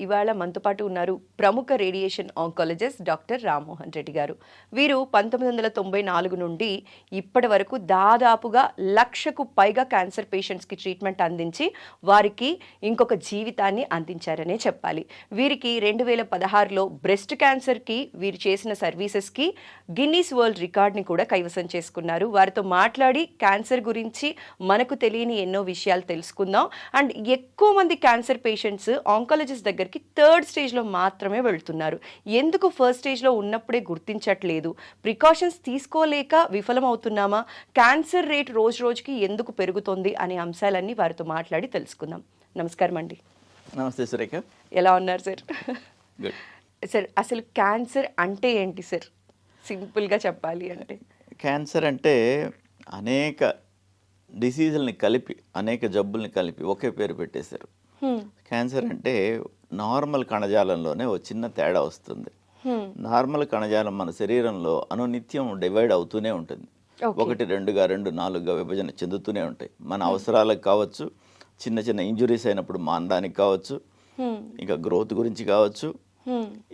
ఇవాళ మనతో పాటు ఉన్నారు ప్రముఖ radiation oncologist doctor Rammohan Reddy గారు. వీరు 1994 నుండి ఇప్పటి వరకు దాదాపుగా 1,00,000కు పైగా క్యాన్సర్ పేషెంట్స్కి ట్రీట్మెంట్ అందించి వారికి ఇంకొక జీవితాన్ని అందించారనే చెప్పాలి. వీరికి 2016లో బ్రెస్ట్ క్యాన్సర్కి వీరు చేసిన సర్వీసెస్కి గిన్నీస్ వరల్డ్ రికార్డ్ని కూడా కైవసం చేసుకున్నారు. వారితో మాట్లాడి క్యాన్సర్ గురించి మనకు తెలియని ఎన్నో విషయాలు తెలుసుకుందాం. అండ్ ఎక్కువ మంది క్యాన్సర్ పేషెంట్స్ ఆంకాలజిస్ట్ దగ్గరికి 3rd స్టేజ్లో మాత్రమే వెళ్తున్నారు. ఎందుకు ఫస్ట్ స్టేజ్లో ఉన్నప్పుడే గుర్తించట్లేదు? ప్రికాషన్స్ తీసుకోలేక విఫలమవుతున్నామా? క్యాన్సర్ రేట్ రోజు రోజుకి ఎందుకు పెరుగుతుంది అనే అంశాలన్నీ వారితో మాట్లాడి తెలుసుకుందాం. నమస్కారం అండి. నమస్తే సురేఖ. ఎలా ఉన్నారు సార్? సార్, అసలు క్యాన్సర్ అంటే ఏంటి సార్? సింపుల్గా చెప్పాలి అంటే క్యాన్సర్ అంటే అనేక డిసీజుల్ని కలిపి, అనేక జబ్బుల్ని కలిపి ఒకే పేరు పెట్టేశారు. క్యాన్సర్ అంటే నార్మల్ కణజాలంలోనే ఒక చిన్న తేడా వస్తుంది. నార్మల్ కణజాలం మన శరీరంలో అనునిత్యం డివైడ్ అవుతూనే ఉంటుంది. 1, 2గా 2, 4గా విభజన చెందుతూనే ఉంటాయి. మన అవసరాలకు కావచ్చు, చిన్న చిన్న ఇంజురీస్ అయినప్పుడు మానడానికి కావచ్చు, ఇంకా గ్రోత్ గురించి కావచ్చు,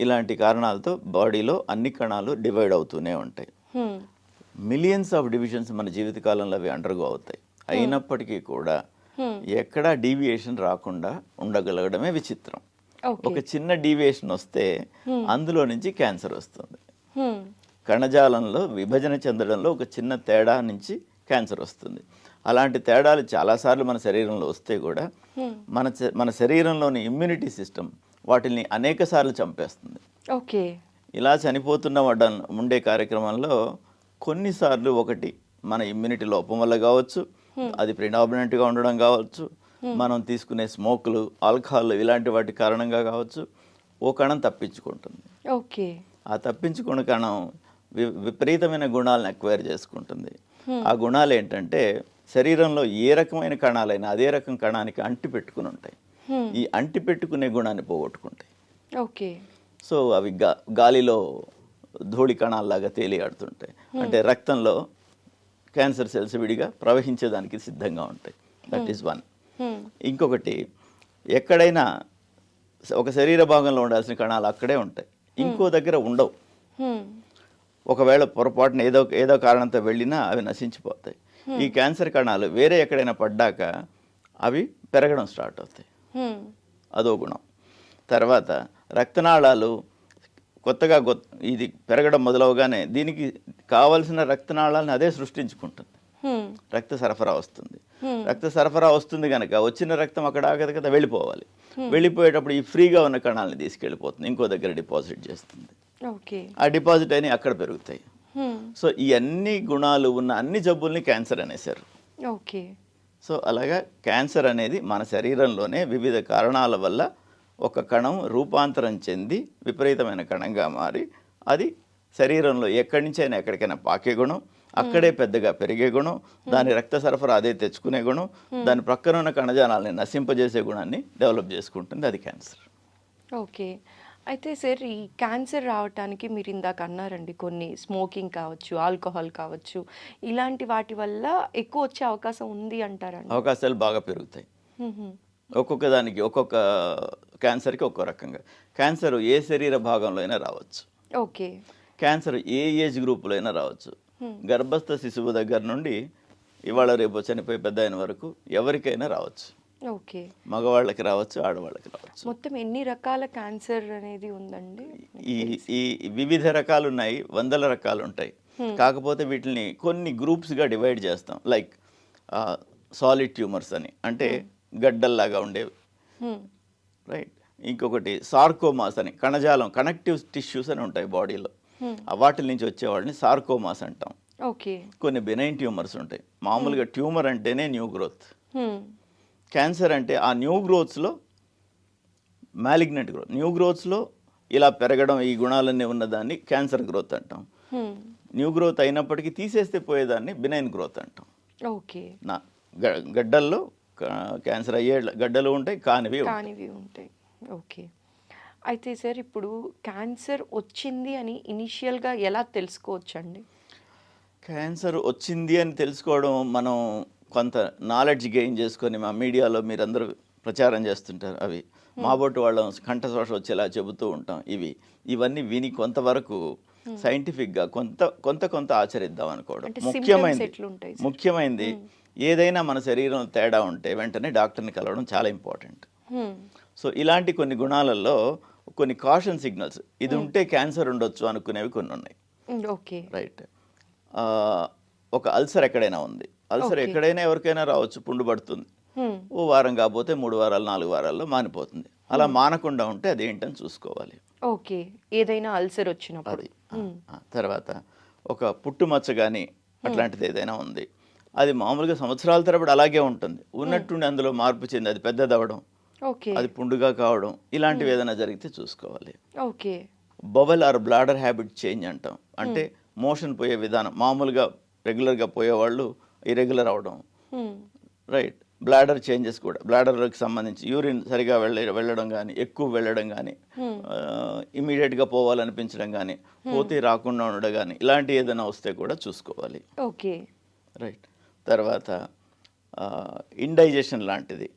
ఇలాంటి కారణాలతో బాడీలో అన్ని కణాలు డివైడ్ అవుతూనే ఉంటాయి. మిలియన్స్ ఆఫ్ డివిజన్స్ మన జీవితకాలంలో అవి అండర్గో అవుతాయి. అయినప్పటికీ కూడా ఎక్కడా డీవియేషన్ రాకుండా ఉండగలగడమే విచిత్రం. ఒక చిన్న డీవియేషన్ వస్తే అందులో నుంచి క్యాన్సర్ వస్తుంది. కణజాలంలో విభజన చెందడంలో ఒక చిన్న తేడా నుంచి క్యాన్సర్ వస్తుంది. అలాంటి తేడాలు చాలాసార్లు మన శరీరంలో వస్తే కూడా మన శరీరంలోని ఇమ్యూనిటీ సిస్టమ్ వాటిని అనేక సార్లు చంపేస్తుంది. ఓకే. ఇలా చనిపోతున్న ఉండే కార్యక్రమంలో కొన్నిసార్లు ఒకటి మన ఇమ్యూనిటీ లోపం వల్ల కావచ్చు, అది ప్రిడామినెంట్గా ఉండడం కావచ్చు, మనం తీసుకునే స్మోకులు, ఆల్కహాల్ ఇలాంటి వాటి కారణంగా కావచ్చు, ఓ కణం తప్పించుకుంటుంది. ఓకే. ఆ తప్పించుకున్న కణం విపరీతమైన గుణాలను అక్వైర్ చేసుకుంటుంది. ఆ గుణాలు ఏంటంటే శరీరంలో ఏ రకమైన కణాలైనా అదే రకం కణానికి అంటి పెట్టుకుని ఉంటాయి. ఈ అంటి పెట్టుకునే గుణాన్ని పోగొట్టుకుంటాయి. ఓకే. సో అవి గాలిలో ధూళి కణాల్లాగా తేలియాడుతుంటాయి. అంటే రక్తంలో క్యాన్సర్ సెల్స్ విడిగా ప్రవహించేదానికి సిద్ధంగా ఉంటాయి. That is one. ఇంకొకటి, ఎక్కడైనా ఒక శరీర భాగంలో ఉండాల్సిన కణాలు అక్కడే ఉంటాయి, ఇంకో దగ్గర ఉండవు. ఒకవేళ పొరపాటున ఏదో కారణంతో వెళ్ళినా అవి నశించిపోతాయి. ఈ క్యాన్సర్ కణాలు వేరే ఎక్కడైనా పడ్డాక అవి పెరగడం స్టార్ట్ అవుతాయి. అదో గుణం. తర్వాత రక్తనాళాలు కొత్తగా ఇది పెరగడం మొదలవగానే దీనికి కావలసిన రక్తనాళాలను అదే సృష్టించుకుంటుంది. రక్త సరఫరా వస్తుంది. రక్త సరఫరా వస్తుంది కనుక వచ్చిన రక్తం అక్కడ ఆగదు కదా, వెళ్ళిపోవాలి. వెళ్ళిపోయేటప్పుడు ఈ ఫ్రీగా ఉన్న కణాలను తీసుకెళ్ళిపోతుంది, ఇంకో దగ్గర డిపాజిట్ చేస్తుంది. ఆ డిపాజిట్ అయినా అక్కడ పెరుగుతాయి. సో ఈ అన్ని గుణాలు ఉన్న అన్ని జబ్బుల్ని క్యాన్సర్ అనేసారు. ఓకే. సో అలాగా క్యాన్సర్ అనేది మన శరీరంలోనే వివిధ కారణాల వల్ల ఒక కణం రూపాంతరం చెంది విపరీతమైన కణంగా మారి అది శరీరంలో ఎక్కడి నుంచైనా ఎక్కడికైనా పాకే గుణం, అక్కడే పెద్దగా పెరిగే గుణం, దాని రక్త సరఫరా అదే తెచ్చుకునే గుణం, దాని ప్రక్కన ఉన్న కణజాలాన్ని నశింపజేసే గుణాన్ని డెవలప్ చేసుకుంటుంది. అది క్యాన్సర్. ఓకే. అయితే సార్, ఈ క్యాన్సర్ రావటానికి మీరు ఇందాక అన్నారండి, కొన్ని స్మోకింగ్ కావచ్చు, ఆల్కహాల్ కావచ్చు, ఇలాంటి వాటి వల్ల ఎక్కువ వచ్చే అవకాశం ఉంది అంటారండి? అవకాశాలు బాగా పెరుగుతాయి. ఒక్కొక్క దానికి ఒక్కొక్క క్యాన్సర్కి ఒక్కో రకంగా. క్యాన్సర్ ఏ శరీర భాగంలో అయినా రావచ్చు. ఓకే. క్యాన్సర్ ఏ ఏజ్ గ్రూప్లో అయినా రావచ్చు. గర్భస్థ శిశువు దగ్గర నుండి ఇవాళ రేపు చనిపోయే పెద్ద అయిన వరకు ఎవరికైనా రావచ్చు. ఓకే. మగవాళ్ళకి రావచ్చు, ఆడవాళ్ళకి రావచ్చు. మొత్తం ఎన్ని రకాల క్యాన్సర్ అనేది ఉందండి? ఈ వివిధ రకాలు ఉన్నాయి, 100ల రకాలు ఉంటాయి. కాకపోతే వీటిని కొన్ని గ్రూప్స్గా డివైడ్ చేస్తాం. లైక్ సాలిడ్ ట్యూమర్స్ అని, అంటే గడ్డల్లాగా ఉండేవి, రైట్. ఇంకొకటి సార్కోమాస్ అని, కణజాలం కనెక్టివ్ టిష్యూస్ అని ఉంటాయి బాడీలో, వాటి నుంచి వచ్చేవాడిని సార్కోమాస్ అంటాం. ఓకే. కొన్ని బెనైన్ ట్యూమర్స్ ఉంటాయి. మామూలుగా ట్యూమర్ అంటేనే న్యూ గ్రోత్. క్యాన్సర్ అంటే ఆ న్యూ గ్రోత్స్లో మ్యాలిగ్నెంట్ గ్రోత్, న్యూ గ్రోత్స్లో ఇలా పెరగడం, ఈ గుణాలన్నీ ఉన్నదాన్ని క్యాన్సర్ గ్రోత్ అంటాం. న్యూ గ్రోత్ అయినప్పటికీ తీసేస్తే పోయేదాన్ని బినైన్ గ్రోత్ అంటాం. ఓకే. గడ్డల్లో క్యాన్సర్ అయ్యే గడ్డలు ఉంటాయి, కానివి ఉంటాయి. ఓకే. అయితే సార్, ఇప్పుడు క్యాన్సర్ వచ్చింది అని ఇనిషియల్గా ఎలా తెలుసుకోవచ్చండి? క్యాన్సర్ వచ్చింది అని తెలుసుకోవడం మనం కొంత నాలెడ్జ్ గెయిన్ చేసుకొని మా మీడియాలో మీరందరూ ప్రచారం చేస్తుంటారు అవి మా బొట్టు వాళ్ళం కంఠశోష వచ్చేలా చెబుతూ ఉంటాం ఇవన్నీ విని కొంతవరకు సైంటిఫిక్గా కొంత ఆచరిద్దాం అనుకోవడం అంటే symptoms ఎట్లుంటాయి సార్? ముఖ్యమైనది ఏదైనా మన శరీరం తేడా ఉంటే వెంటనే డాక్టర్ని కలవడం చాలా ఇంపార్టెంట్. సో ఇలాంటి కొన్ని గుణాలలో కొన్ని కాషన్ సిగ్నల్స్ ఇది ఉంటే క్యాన్సర్ ఉండొచ్చు అనుకునేవి కొన్ని ఉన్నాయి. Okay, right. ఒక అల్సర్ ఎక్కడైనా ఉంది, అల్సర్ ఎక్కడైనా ఎవరికైనా రావచ్చు, పుండు పడుతుంది, ఓ వారం కాకపోతే 3 వారాలు 4 వారాల్లో మానిపోతుంది. అలా మానకుండా ఉంటే అదేంటని చూసుకోవాలి. ఓకే, ఏదైనా అల్సర్ వచ్చినప్పుడు. అది తర్వాత ఒక పుట్టుమచ్చ కానీ అట్లాంటిది ఏదైనా ఉంది, అది మామూలుగా సంవత్సరాల తరబడి అలాగే ఉంటుంది, ఉన్నట్టుండి అందులో మార్పు చెంది అది పెద్దదవడం, ఓకే, అది పుండుగా కావడం, ఇలాంటివి ఏదైనా జరిగితే చూసుకోవాలి. Okay, bowel or bladder habit change అంటాం. అంటే మోషన్ పోయే విధానం, మామూలుగా రెగ్యులర్గా పోయేవాళ్ళు ఇరెగ్యులర్ అవడం, రైట్. బ్లాడర్ చేంజెస్ కూడా, బ్లాడర్కి సంబంధించి యూరిన్ సరిగా వెళ్ళడం కానీ, ఎక్కువ వెళ్ళడం కానీ, ఇమీడియట్గా పోవాలనిపించడం కానీ, పోతే రాకుండా ఉండడం కానీ, ఇలాంటి ఏదైనా వస్తే కూడా చూసుకోవాలి. Okay, right. తర్వాత ఇండైజెషన్ లాంటిది,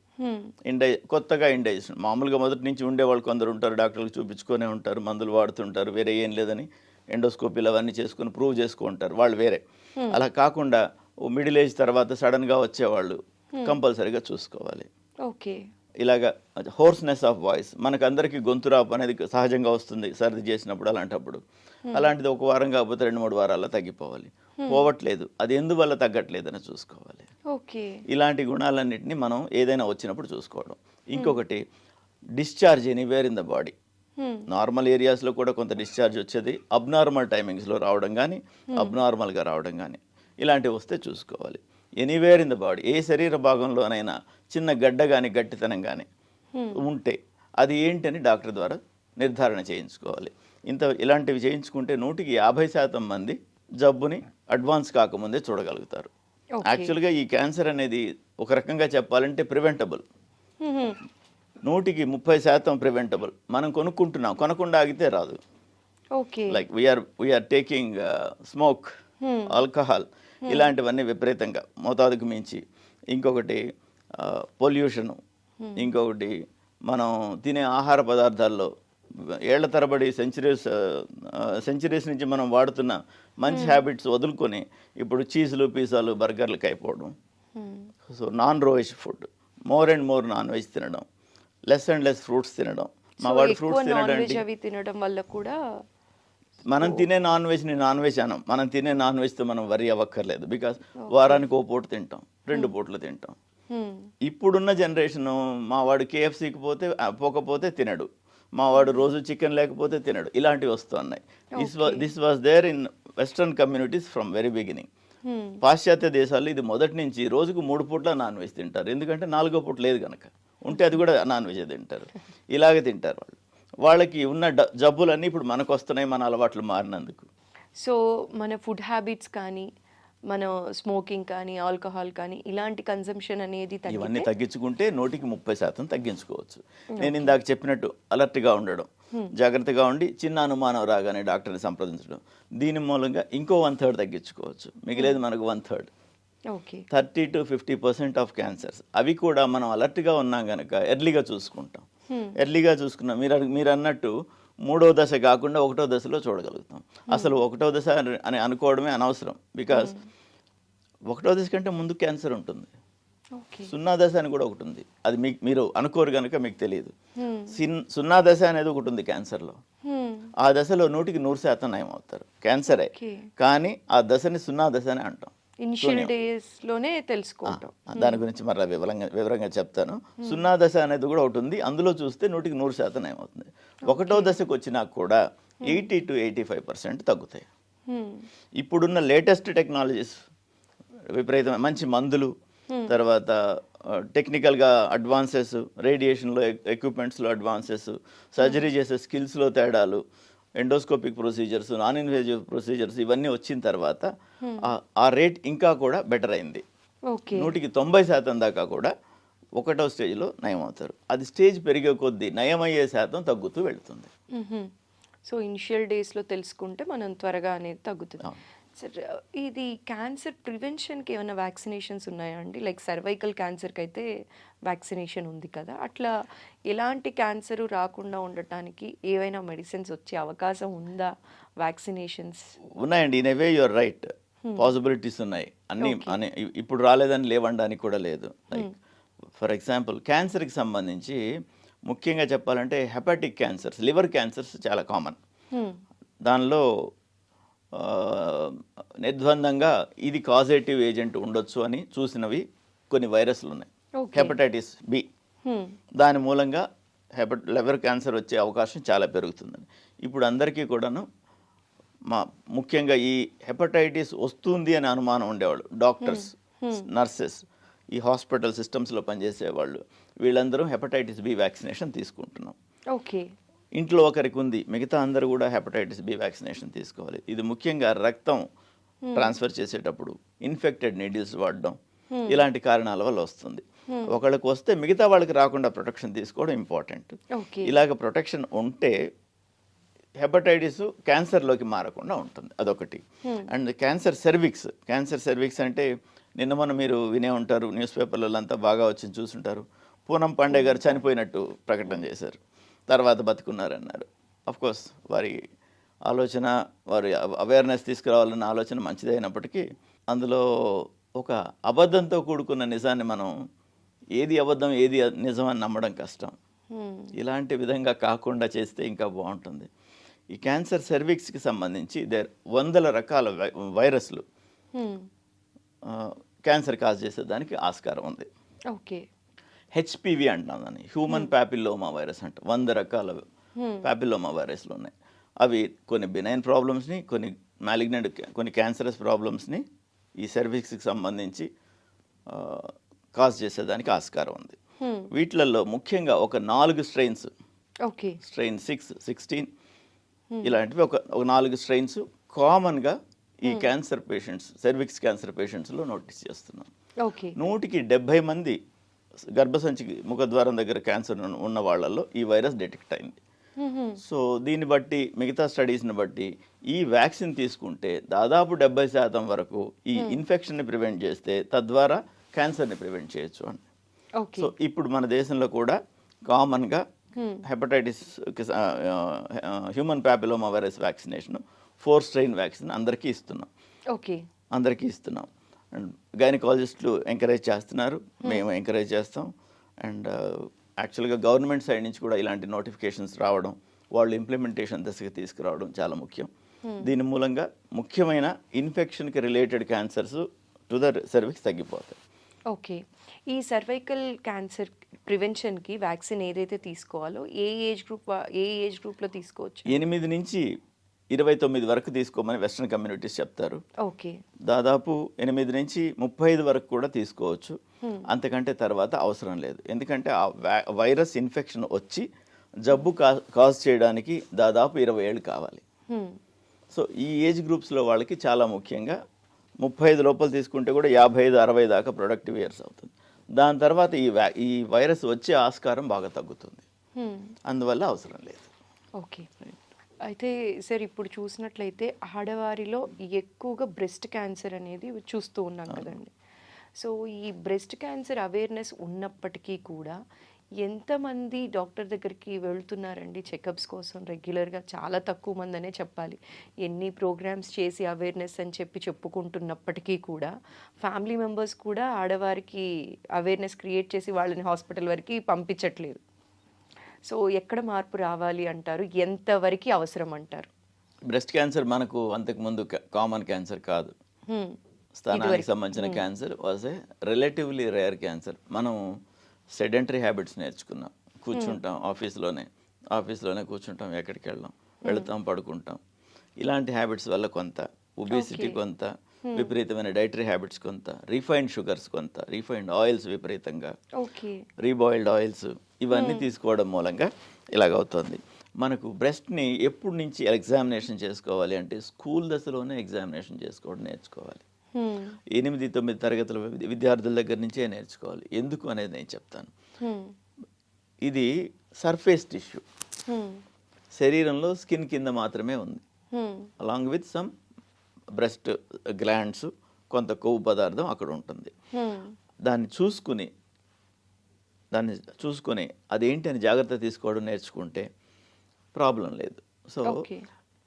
కొత్తగా ఇండైజెషన్, మామూలుగా మొదటి నుంచి ఉండేవాళ్ళు కొందరు ఉంటారు, డాక్టర్లకు చూపించుకొనే ఉంటారు, మందులు వాడుతుంటారు, వేరే ఏం లేదని ఎండోస్కోపీలు అవన్నీ చేసుకుని ప్రూవ్ చేసుకుంటారు, వాళ్ళు వేరే. అలా కాకుండా మిడిల్ ఏజ్ తర్వాత సడన్గా వచ్చేవాళ్ళు కంపల్సరీగా చూసుకోవాలి. ఓకే, ఇలాగా హోర్స్నెస్ ఆఫ్ వాయిస్, మనకందరికీ గొంతు రాపు అనేది సహజంగా వస్తుంది సర్ది చేసినప్పుడు, అలాంటిది ఒక వారం కాకపోతే 2-3 వారాల్లో తగ్గిపోవాలి. పోవట్లేదు, అది ఎందువల్ల తగ్గట్లేదని చూసుకోవాలి. ఓకే, ఇలాంటి గుణాలన్నింటినీ మనం ఏదైనా వచ్చినప్పుడు చూసుకోవడం. ఇంకొకటి discharge anywhere in the body. Normal ఏరియాస్లో కూడా కొంత డిశ్చార్జ్ వచ్చేది, అబ్నార్మల్ టైమింగ్స్లో రావడం కానీ, అబ్నార్మల్గా రావడం కానీ, ఇలాంటివి వస్తే చూసుకోవాలి. ఎనీవేర్ ఇన్ ద బాడీ, ఏ శరీర భాగంలోనైనా చిన్న గడ్డ కానీ గట్టితనం కానీ ఉంటే అది ఏంటని డాక్టర్ ద్వారా నిర్ధారణ చేయించుకోవాలి. ఇలాంటివి చేయించుకుంటే 100% మంది జబ్బుని అడ్వాన్స్ కాకముందే చూడగలుగుతారు. యాక్చువల్గా ఈ క్యాన్సర్ అనేది ఒక రకంగా చెప్పాలంటే ప్రివెంటబుల్, 100% ప్రివెంటబుల్. మనం కొనకుండా ఆగితే రాదు. Like we are taking smoke, alcohol, ఇలాంటివన్నీ విపరీతంగా మోతాదుకు మించి, ఇంకొకటి పొల్యూషను, ఇంకొకటి మనం తినే ఆహార పదార్థాల్లో ఏళ్ల తరబడి సెంచరీస్ నుంచి మనం వాడుతున్న మంచి హ్యాబిట్స్ వదులుకొని ఇప్పుడు చీజులు, పిజ్జాలు, బర్గర్లకు అయిపోవడం. So non nourish food, more and more non veg తినడం, లెస్ అండ్ లెస్ ఫ్రూట్స్ తినడం. మా వాడు ఫ్రూట్స్ తినడం వల్ల కూడా మనం తినే నాన్ వెజ్ అనం, మనం తినే నాన్ వెజ్తో మనం వరి అవ్వక్కర్లేదు. బికాస్ వారానికి 1 పూట తింటాం, 2 పూటలు తింటాం. ఇప్పుడున్న జనరేషన్, మా వాడు KFCకి పోకపోతే తినడు, మా వాడు రోజు చికెన్ లేకపోతే తినడు, ఇలాంటివి వస్తున్నాయి. This was there in western communities from very beginning. పాశ్చాత్య దేశాల్లో ఇది మొదటి నుంచి రోజుకు 3 పూట్ల నాన్ వెజ్ తింటారు, ఎందుకంటే 4వ పూట లేదు కనుక, ఉంటే అది కూడా నాన్ వెజ్ తింటారు. ఇలాగే తింటారు వాళ్ళు. వాళ్ళకి ఉన్న జబ్బులన్నీ ఇప్పుడు మనకు వస్తున్నాయి, మన అలవాట్లు మారినందుకు. సో మన ఫుడ్ హ్యాబిట్స్ కానీ, మన స్మోకింగ్ కానీ, ఆల్కహాల్ కానీ, ఇలాంటి కన్సంప్షన్ అనేది ఇవన్నీ తగ్గించుకుంటే 130% తగ్గించుకోవచ్చు. నేను ఇందాక చెప్పినట్టు అలర్ట్గా ఉండడం, జాగ్రత్తగా ఉండి చిన్న అనుమానం రాగానే డాక్టర్ని సంప్రదించడం, దీని మూలంగా ఇంకో 1/3 తగ్గించుకోవచ్చు. మిగిలేదు మనకు 1/3. 30 to 50% ఆఫ్ క్యాన్సర్స్, అవి కూడా మనం అలర్ట్గా ఉన్నాం కనుక ఎర్లీగా చూసుకుంటాం. ఎర్లీగా చూసుకున్నాం, మీరు అన్నట్టు 3వ దశ కాకుండా 1వ దశలో చూడగలుగుతాం. అసలు 1వ దశ అని అనుకోవడమే అనవసరం. బికాస్ 1వ దశ కంటే ముందు క్యాన్సర్ ఉంటుంది, 0 దశ అని కూడా ఒకటి ఉంది. అది మీరు అనుకోరు కనుక మీకు తెలియదు. 0 దశ అనేది ఒకటి ఉంది క్యాన్సర్లో. ఆ దశలో 100% నయం అవుతారు, క్యాన్సరే, కానీ ఆ దశని 0 దశ అని అంటాం. ఇనిషియల్ డేస్ లోనే తెలుసుకుంటాం. దాని గురించి మరలా వివరంగా చెప్తాను. 0 దశ అనేది కూడా ఒకటి ఉంది, అందులో చూస్తే 100% నయం అవుతుంది. 1వ దశకు వచ్చినా కూడా 80 to 85% తగ్గుతాయి. ఇప్పుడున్న లేటెస్ట్ టెక్నాలజీస్, విపరీతమైన మంచి మందులు, తర్వాత టెక్నికల్గా అడ్వాన్సెస్, రేడియేషన్లో ఎక్విప్మెంట్స్లో అడ్వాన్సెస్, సర్జరీ చేసే స్కిల్స్లో తేడాలు, endoscopic procedures, non invasive procedures, ఇవన్నీ వచ్చిన తర్వాత ఆ రేట్ ఇంకా కూడా బెటర్ అయింది. 190% దాకా కూడా 1వ స్టేజ్లో నయం అవుతారు. అది స్టేజ్ పెరిగే కొద్దీ నయమయ్యే శాతం తగ్గుతూ వెళుతుంది. సో ఇనిషియల్ డేస్లో తెలుసుకుంటే మనం త్వరగా అనేది తగ్గుతుంది. సార్ ఇది క్యాన్సర్ ప్రివెన్షన్కి ఏమైనా వ్యాక్సినేషన్స్ ఉన్నాయా అండి? లైక్ సర్వైకల్ క్యాన్సర్కి అయితే వ్యాక్సినేషన్ ఉంది కదా, అట్లా ఎలాంటి క్యాన్సర్ రాకుండా ఉండటానికి ఏవైనా మెడిసిన్స్ వచ్చే అవకాశం ఉందా? వ్యాక్సినేషన్స్ ఉన్నాయండి. In way your right, possibilities ఉన్నాయి అన్ని. ఇప్పుడు రాలేదని లేవడానికి కూడా లేదు. లైక్ ఫర్ ఎగ్జాంపుల్ క్యాన్సర్కి సంబంధించి ముఖ్యంగా చెప్పాలంటే హెపాటిక్ క్యాన్సర్స్, లివర్ క్యాన్సర్స్ చాలా కామన్. దానిలో నిర్ద్వందంగా ఇది కాజేటివ్ ఏజెంట్ ఉండొచ్చు అని చూసినవి కొన్ని వైరస్లు ఉన్నాయి. హెపటైటిస్ బి, దాని మూలంగా లివర్ క్యాన్సర్ వచ్చే అవకాశం చాలా పెరుగుతుందని ఇప్పుడు అందరికీ కూడాను ముఖ్యంగా ఈ హెపటైటిస్ వస్తుంది అని అనుమానం ఉండేవాళ్ళు డాక్టర్స్, నర్సెస్, ఈ హాస్పిటల్ సిస్టమ్స్లో పనిచేసే వాళ్ళు, వీళ్ళందరూ హెపటైటిస్ బి వ్యాక్సినేషన్ తీసుకుంటున్నాం. ఓకే, ఇంట్లో ఒకరికి ఉంది, మిగతా అందరూ కూడా హెపటైటిస్ బి వ్యాక్సినేషన్ తీసుకోవాలి. ఇది ముఖ్యంగా రక్తం ట్రాన్స్ఫర్ చేసేటప్పుడు ఇన్ఫెక్టెడ్ నీడిల్స్ వాడడం ఇలాంటి కారణాల వల్ల వస్తుంది. ఒకళ్ళకి వస్తే మిగతా వాళ్ళకి రాకుండా ప్రొటెక్షన్ తీసుకోవడం ఇంపార్టెంట్. ఇలాగ ప్రొటెక్షన్ ఉంటే హెపటైటిస్ క్యాన్సర్లోకి మారకుండా ఉంటుంది, అదొకటి. అండ్ క్యాన్సర్ సెర్విక్స్ అంటే నిన్న మనం మీరు వినే ఉంటారు, న్యూస్ పేపర్లలో అంతా బాగా వచ్చి చూసుంటారు. పూనం పాండే గారు చనిపోయినట్టు ప్రకటన చేశారు, తర్వాత బతుకున్నారన్నారు. కోర్స్ వారి ఆలోచన, వారి అవేర్నెస్ తీసుకురావాలన్న ఆలోచన మంచిదైనప్పటికీ అందులో ఒక అబద్ధంతో కూడుకున్న నిజాన్ని మనం ఏది అబద్ధం ఏది నిజం అని నమ్మడం కష్టం. ఇలాంటి విధంగా కాకుండా చేస్తే ఇంకా బాగుంటుంది. ఈ క్యాన్సర్ సెర్విక్స్కి సంబంధించి వందల రకాల వైరస్లు క్యాన్సర్ కాజ్ చేసేదానికి ఆస్కారం ఉంది. ఓకే, హెచ్పివి అంటున్నాం దాన్ని, హ్యూమన్ ప్యాపిల్లోమా వైరస్ అంట. 100 రకాల ప్యాపిల్లోమా వైరస్లు ఉన్నాయి. అవి కొన్ని బినైన్ ప్రాబ్లమ్స్ని, కొన్ని మ్యాలిగ్నెంట్, కొన్ని క్యాన్సరస్ ప్రాబ్లమ్స్ని ఈ సెర్విక్స్కి సంబంధించి కాజ్ చేసేదానికి ఆస్కారం ఉంది. వీటిలలో ముఖ్యంగా ఒక 4 స్ట్రెయిన్స్, స్ట్రెయిన్ 6, 16 ఇలాంటివి ఒక 4 స్ట్రెయిన్స్ కామన్గా ఈ క్యాన్సర్ పేషెంట్స్, సెర్విక్స్ క్యాన్సర్ పేషెంట్స్లో నోటీస్ చేస్తున్నాం. 100కి 70 మంది గర్భసంచి ముఖద్వారం దగ్గర క్యాన్సర్ ఉన్న వాళ్ళల్లో ఈ వైరస్ డిటెక్ట్ అయింది. సో దీన్ని బట్టి, మిగతా స్టడీస్ని బట్టి ఈ వ్యాక్సిన్ తీసుకుంటే దాదాపు 70% వరకు ఈ ఇన్ఫెక్షన్ని ప్రివెంట్ చేస్తే తద్వారా క్యాన్సర్ని ప్రివెంట్ చేయొచ్చు అని. సో ఇప్పుడు మన దేశంలో కూడా కామన్గా hepatitis human papilloma virus vaccination 4 strain vaccine అందరికీ ఇస్తున్నాం. అండ్ గైనకాలజిస్టులు ఎంకరేజ్ చేస్తున్నారు, మేము ఎంకరేజ్ చేస్తాం. అండ్ యాక్చువల్గా గవర్నమెంట్ సైడ్ నుంచి కూడా ఇలాంటి నోటిఫికేషన్స్ రావడం, వాళ్ళు ఇంప్లిమెంటేషన్ దశకి తీసుకురావడం చాలా ముఖ్యం. దీని మూలంగా ముఖ్యమైన ఇన్ఫెక్షన్కి related cancers to the cervix తగ్గిపోతాయి. ఓకే, ఈ సర్వైకల్ క్యాన్సర్ ప్రివెన్షన్కి వ్యాక్సిన్ ఏదైతే తీసుకోవాలో ఏ ఏజ్ గ్రూప్లో తీసుకోవచ్చు? 8 నుంచి 29 వరకు తీసుకోమని వెస్ట్రన్ కమ్యూనిటీస్ చెప్తారు. ఓకే, దాదాపు 8 నుంచి 35 వరకు కూడా తీసుకోవచ్చు. అంతకంటే తర్వాత అవసరం లేదు. ఎందుకంటే ఆ వైరస్ ఇన్ఫెక్షన్ వచ్చి జబ్బు కాజ్ చేయడానికి దాదాపు 20 ఏళ్ళు కావాలి. సో ఈ ఏజ్ గ్రూప్స్లో వాళ్ళకి చాలా ముఖ్యంగా 35 లోపల తీసుకుంటే కూడా 55-60 దాకా ప్రొడక్టివ్ ఇయర్స్ అవుతుంది. దాని తర్వాత ఈ వైరస్ వచ్చే ఆస్కారం బాగా తగ్గుతుంది. అందువల్ల అవసరం లేదు. ఓకే, అయితే సార్ ఇప్పుడు చూసినట్లయితే ఆడవారిలో ఎక్కువగా బ్రెస్ట్ క్యాన్సర్ అనేది చూస్తూ ఉన్నాం కదండి. సో ఈ బ్రెస్ట్ క్యాన్సర్ అవేర్నెస్ ఉన్నప్పటికీ కూడా ఎంతమంది డాక్టర్ దగ్గరికి వెళ్తున్నారండి చెకప్స్ కోసం రెగ్యులర్గా? చాలా తక్కువ మంది అనే చెప్పాలి. ఎన్ని ప్రోగ్రామ్స్ చేసి అవేర్నెస్ అని చెప్పుకుంటున్నప్పటికీ కూడా ఫ్యామిలీ మెంబర్స్ కూడా ఆడవారికి అవేర్నెస్ క్రియేట్ చేసి వాళ్ళని హాస్పిటల్ వరకు పంపించట్లేదు. సో ఎక్కడ మార్పు రావాలి అంటారు? ఎంతవరకు అవసరం అంటారు? బ్రెస్ట్ క్యాన్సర్ మనకు అంతకుముందు కామన్ క్యాన్సర్ కాదు. స్థానానికి సంబంధించిన cancer was a relatively rare cancer. మనం సెడెంటరీ హ్యాబిట్స్ నేర్చుకున్నాం. కూర్చుంటాం, ఆఫీస్లోనే కూర్చుంటాం, ఎక్కడికి వెళ్తాం, పడుకుంటాం. ఇలాంటి హ్యాబిట్స్ వల్ల కొంత ఒబేసిటీ, కొంత విపరీతమైన డైటరీ హ్యాబిట్స్, కొంత రిఫైన్డ్ షుగర్స్, కొంత రిఫైన్డ్ ఆయిల్స్, విపరీతంగా రీబాయిల్డ్ ఆయిల్స్, ఇవన్నీ తీసుకోవడం మూలంగా ఇలాగవుతుంది. మనకు బ్రెస్ట్ని ఎప్పటి నుంచి ఎగ్జామినేషన్ చేసుకోవాలి అంటే స్కూల్ దశలోనే ఎగ్జామినేషన్ చేసుకోవడం నేర్చుకోవాలి. 8-9 తరగతుల విద్యార్థుల దగ్గర నుంచే నేర్చుకోవాలి. ఎందుకు అనేది నేను చెప్తాను. ఇది సర్ఫేస్ టిష్యూ, శరీరంలో స్కిన్ కింద మాత్రమే ఉంది, along with some breast glands, కొంత కొవ్వు పదార్థం అక్కడ ఉంటుంది. దాన్ని చూసుకొని అదేంటి అని జాగ్రత్త తీసుకోవడం నేర్చుకుంటే ప్రాబ్లం లేదు. సో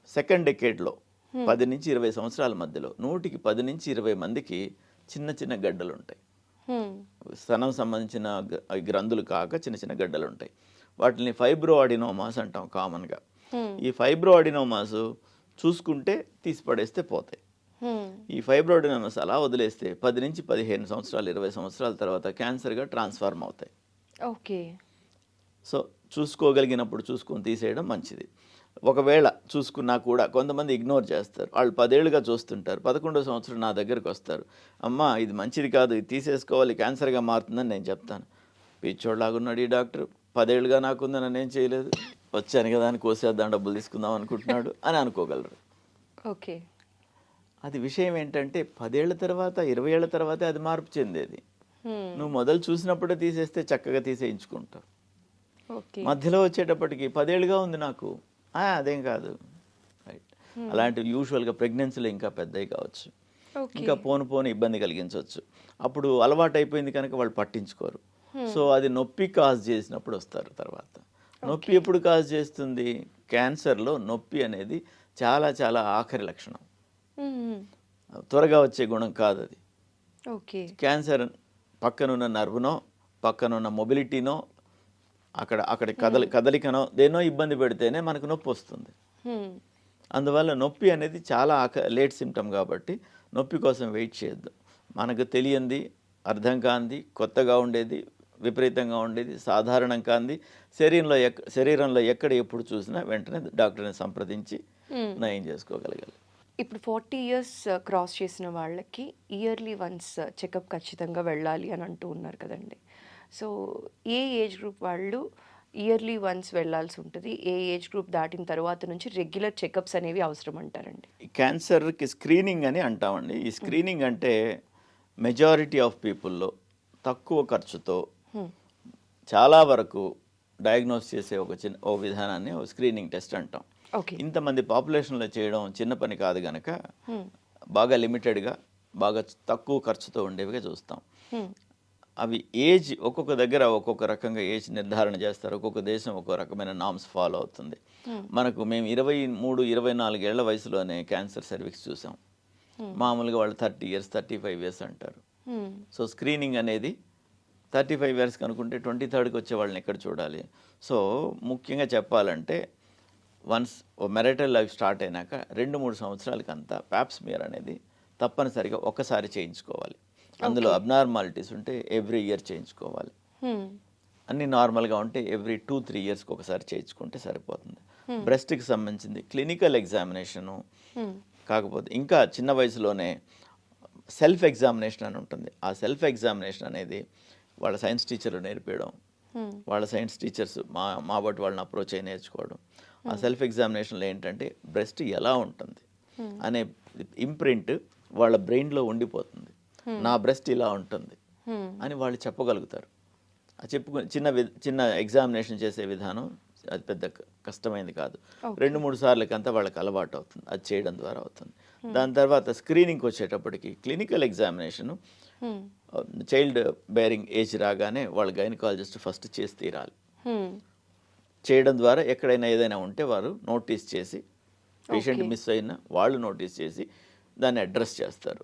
సెకండ్ డెకేడ్లో 10 నుంచి 20 సంవత్సరాల మధ్యలో 100కి 10 నుంచి 20 మందికి చిన్న చిన్న గడ్డలు ఉంటాయి. స్తనం సంబంధించిన గ్రంథులు కాక చిన్న చిన్న గడ్డలు ఉంటాయి. వాటిని ఫైబ్రో అడినోమాస్ అంటాం కామన్గా. ఈ ఫైబ్రో అడినోమాస్ చూసుకుంటే తీసి పడేస్తే పోతాయి. ఈ ఫైబ్రో అడినోమాస్ అలా వదిలేస్తే 10 నుంచి 15 సంవత్సరాలు 20 సంవత్సరాల తర్వాత క్యాన్సర్గా ట్రాన్స్ఫార్మ్ అవుతాయి. ఓకే. సో చూసుకోగలిగినప్పుడు చూసుకొని తీసేయడం మంచిది. ఒకవేళ చూసుకున్నా కూడా కొంతమంది ఇగ్నోర్ చేస్తారు. వాళ్ళు 10 ఏళ్ళుగా చూస్తుంటారు. 11వ సంవత్సరం నా దగ్గరకు వస్తారు. అమ్మా ఇది మంచిది కాదు, ఇది తీసేసుకోవాలి, క్యాన్సర్గా మారుతుందని నేను చెప్తాను. పిచ్చోడ్లాగున్నాడు ఈ డాక్టర్, 10 ఏళ్ళుగా నాకుంది, నన్ను ఏం చేయలేదు, వచ్చాను కదా అని కోసేద్దాం, డబ్బులు తీసుకుందాం అనుకుంటున్నాడు అని అనుకోగలరు. ఓకే. అది విషయం ఏంటంటే 10 ఏళ్ల తర్వాత 20 ఏళ్ల తర్వాతే అది మార్పు చెందేది. నువ్వు మొదలు చూసినప్పుడే తీసేస్తే చక్కగా తీసేయించుకుంటావు. మధ్యలో వచ్చేటప్పటికి 10 ఏళ్ళుగా ఉంది నాకు, అదేం కాదు, రైట్. అలాంటివి యూజువల్గా ప్రెగ్నెన్సీలో ఇంకా పెద్దవి కావచ్చు, ఇంకా పోను ఇబ్బంది కలిగించవచ్చు. అప్పుడు అలవాటు అయిపోయింది కనుక వాళ్ళు పట్టించుకోరు. సో అది నొప్పి కాజ్ చేసినప్పుడు వస్తారు తర్వాత. నొప్పి ఎప్పుడు కాజ్ చేస్తుంది? క్యాన్సర్లో నొప్పి అనేది చాలా చాలా ఆఖరి లక్షణం, త్వరగా వచ్చే గుణం కాదు అది. క్యాన్సర్ పక్కనున్న నర్వ్నో పక్కనున్న మొబిలిటీనో అక్కడ కదలికనో దేనో ఇబ్బంది పెడితేనే మనకు నొప్పి వస్తుంది. అందువల్ల నొప్పి అనేది చాలా లేట్ సిమ్టమ్ కాబట్టి నొప్పి కోసం వెయిట్ చేయొద్దు. మనకు తెలియంది, అర్థం కాంది, కొత్తగా ఉండేది, విపరీతంగా ఉండేది, సాధారణం కాంది శరీరంలో ఎక్కడ ఎప్పుడు చూసినా వెంటనే డాక్టర్ని సంప్రదించి నయం చేసుకోగలగాలి. ఇప్పుడు 40 years క్రాస్ చేసిన వాళ్ళకి ఇయర్లీ వన్స్ చెకప్ ఖచ్చితంగా వెళ్ళాలి అని అంటూ ఉన్నారు కదండి. సో ఏ ఏజ్ గ్రూప్ వాళ్ళు ఇయర్లీ వన్స్ వెళ్ళాల్సి ఉంటుంది? ఏ ఏజ్ గ్రూప్ దాటిన తర్వాత నుంచి రెగ్యులర్ చెకప్స్ అనేవి అవసరం అంటారండి? క్యాన్సర్కి స్క్రీనింగ్ అని అంటామండి. ఈ స్క్రీనింగ్ అంటే మెజారిటీ ఆఫ్ పీపుల్లో తక్కువ ఖర్చుతో చాలా వరకు డయాగ్నోస్ చేసే ఒక విధానాన్ని స్క్రీనింగ్ టెస్ట్ అంటాం. ఇంతమంది పాపులేషన్లో చేయడం చిన్న పని కాదు కనుక బాగా లిమిటెడ్గా బాగా తక్కువ ఖర్చుతో ఉండేవిగా చూస్తాం. అవి ఏజ్ ఒక్కొక్క దగ్గర ఒక్కొక్క రకంగా ఏజ్ నిర్ధారణ చేస్తారు. ఒక్కొక్క దేశం ఒక్కొక్క రకమైన నామ్స్ ఫాలో అవుతుంది. మేము 23-24 ఏళ్ల వయసులోనే క్యాన్సర్ సర్వీస్ చూసాం. మామూలుగా వాళ్ళు 30 years 35 years అంటారు. సో స్క్రీనింగ్ అనేది 35 years అనుకుంటే 23rd వచ్చే వాళ్ళని ఎక్కడ చూడాలి? సో ముఖ్యంగా చెప్పాలంటే వన్స్ మెరైటల్ లైఫ్ స్టార్ట్ అయినాక 2-3 సంవత్సరాలకంతా ప్యాప్స్మియర్ అనేది తప్పనిసరిగా ఒకసారి చేయించుకోవాలి. అందులో అబ్నార్మాలిటీస్ ఉంటే ఎవ్రీ ఇయర్ చేయించుకోవాలి. అన్నీ నార్మల్గా ఉంటే ఎవ్రీ 2-3 yearsకి ఒకసారి చేయించుకుంటే సరిపోతుంది. బ్రెస్ట్కి సంబంధించింది క్లినికల్ ఎగ్జామినేషను, కాకపోతే ఇంకా చిన్న వయసులోనే సెల్ఫ్ ఎగ్జామినేషన్ అని ఉంటుంది. ఆ సెల్ఫ్ ఎగ్జామినేషన్ అనేది వాళ్ళ సైన్స్ టీచర్లు నేర్పించడం, వాళ్ళ సైన్స్ టీచర్స్ మా బట్టి వాళ్ళని అప్రోచ్ అయ్యి నేర్చుకోవడం. ఆ సెల్ఫ్ ఎగ్జామినేషన్లో ఏంటంటే బ్రెస్ట్ ఎలా ఉంటుంది అనే ఇంప్రింట్ వాళ్ళ బ్రెయిన్లో ఉండిపోతుంది. నా బ్రెస్ట్ ఇలా ఉంటుంది అని వాళ్ళు చెప్పగలుగుతారు. చెప్పుకుని చిన్న ఎగ్జామినేషన్ చేసే విధానం అది పెద్ద కష్టమైంది కాదు. 2-3 సార్లకంతా వాళ్ళకి అలవాటు అవుతుంది. అది చేయడం ద్వారా అవుతుంది. దాని తర్వాత స్క్రీనింగ్కి వచ్చేటప్పటికి clinical examination child bearing age రాగానే వాళ్ళ గైనకాలజిస్ట్ ఫస్ట్ చేసి తీరాలి. చేయడం ద్వారా ఎక్కడైనా ఏదైనా ఉంటే వారు నోటీస్ చేసి, పేషెంట్ మిస్ అయినా వాళ్ళు నోటీస్ చేసి దాన్ని అడ్రస్ చేస్తారు.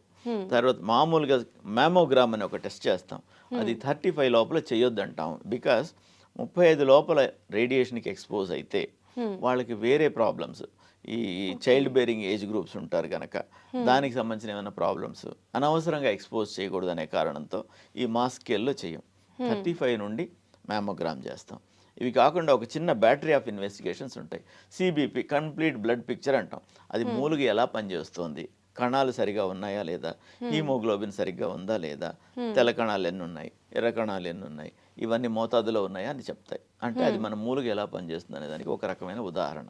తర్వాత మామూలుగా మ్యామోగ్రామ్ అని ఒక టెస్ట్ చేస్తాం. అది 35 లోపల చేయొద్దంటాం. బికాస్ 35 లోపల రేడియేషన్కి ఎక్స్పోజ్ అయితే వాళ్ళకి వేరే ప్రాబ్లమ్స్, ఈ చైల్డ్ బేరింగ్ ఏజ్ గ్రూప్స్ ఉంటారు కనుక దానికి సంబంధించిన ఏమైనా ప్రాబ్లమ్స్ అనవసరంగా ఎక్స్పోజ్ చేయకూడదు అనే కారణంతో ఈ మాస్ స్కేల్లో చేయం. 35 నుండి మ్యామోగ్రామ్ చేస్తాం. ఇవి కాకుండా ఒక చిన్న బ్యాటరీ ఆఫ్ ఇన్వెస్టిగేషన్స్ ఉంటాయి. సిబిపి, కంప్లీట్ బ్లడ్ పిక్చర్ అంటాం. అది మూలుగు ఎలా పనిచేస్తుంది, కణాలు సరిగా ఉన్నాయా లేదా, హీమోగ్లోబిన్ సరిగ్గా ఉందా లేదా, తెల్ల కణాలు ఎన్ని ఉన్నాయి, ఎర్ర కణాలు ఎన్ని ఉన్నాయి, ఇవన్నీ మోతాదులో ఉన్నాయా అని చెప్తాయి. అంటే అది మన మూలుగు ఎలా పనిచేస్తుంది అనే దానికి ఒక రకమైన ఉదాహరణ.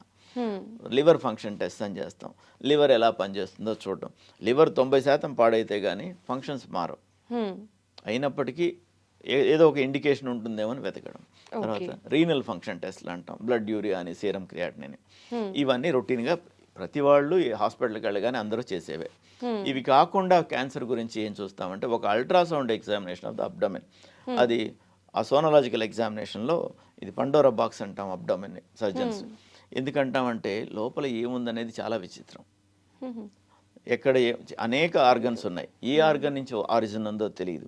లివర్ ఫంక్షన్ టెస్ట్ అని చేస్తాం. లివర్ ఎలా పనిచేస్తుందో చూడడం. లివర్ 90% పాడైతే కానీ ఫంక్షన్స్ మారవు. అయినప్పటికీ ఏదో ఒక ఇండికేషన్ ఉంటుందేమో అని వెతకడం. తర్వాత రీనల్ ఫంక్షన్ టెస్ట్లు అంటాం. బ్లడ్ యూరియా అని, సీరం క్రియాటినిన్, ఇవన్నీ రొటీన్గా ప్రతి వాళ్ళు ఈ హాస్పిటల్కి వెళ్ళగానే అందరూ చేసేవే. ఇవి కాకుండా క్యాన్సర్ గురించి ఏం చూస్తామంటే ఒక ultrasound examination of the abdomen. అది ఆ సోనలాజికల్ ఎగ్జామినేషన్లో ఇది పండోరా బాక్స్ అంటాం అబ్డమెన్ సర్జన్స్. ఎందుకంటామంటే లోపల ఏముందనేది చాలా విచిత్రం. ఎక్కడ అనేక ఆర్గన్స్ ఉన్నాయి, ఏ ఆర్గన్ నుంచి ఆరిజిన్ ఉందో తెలియదు.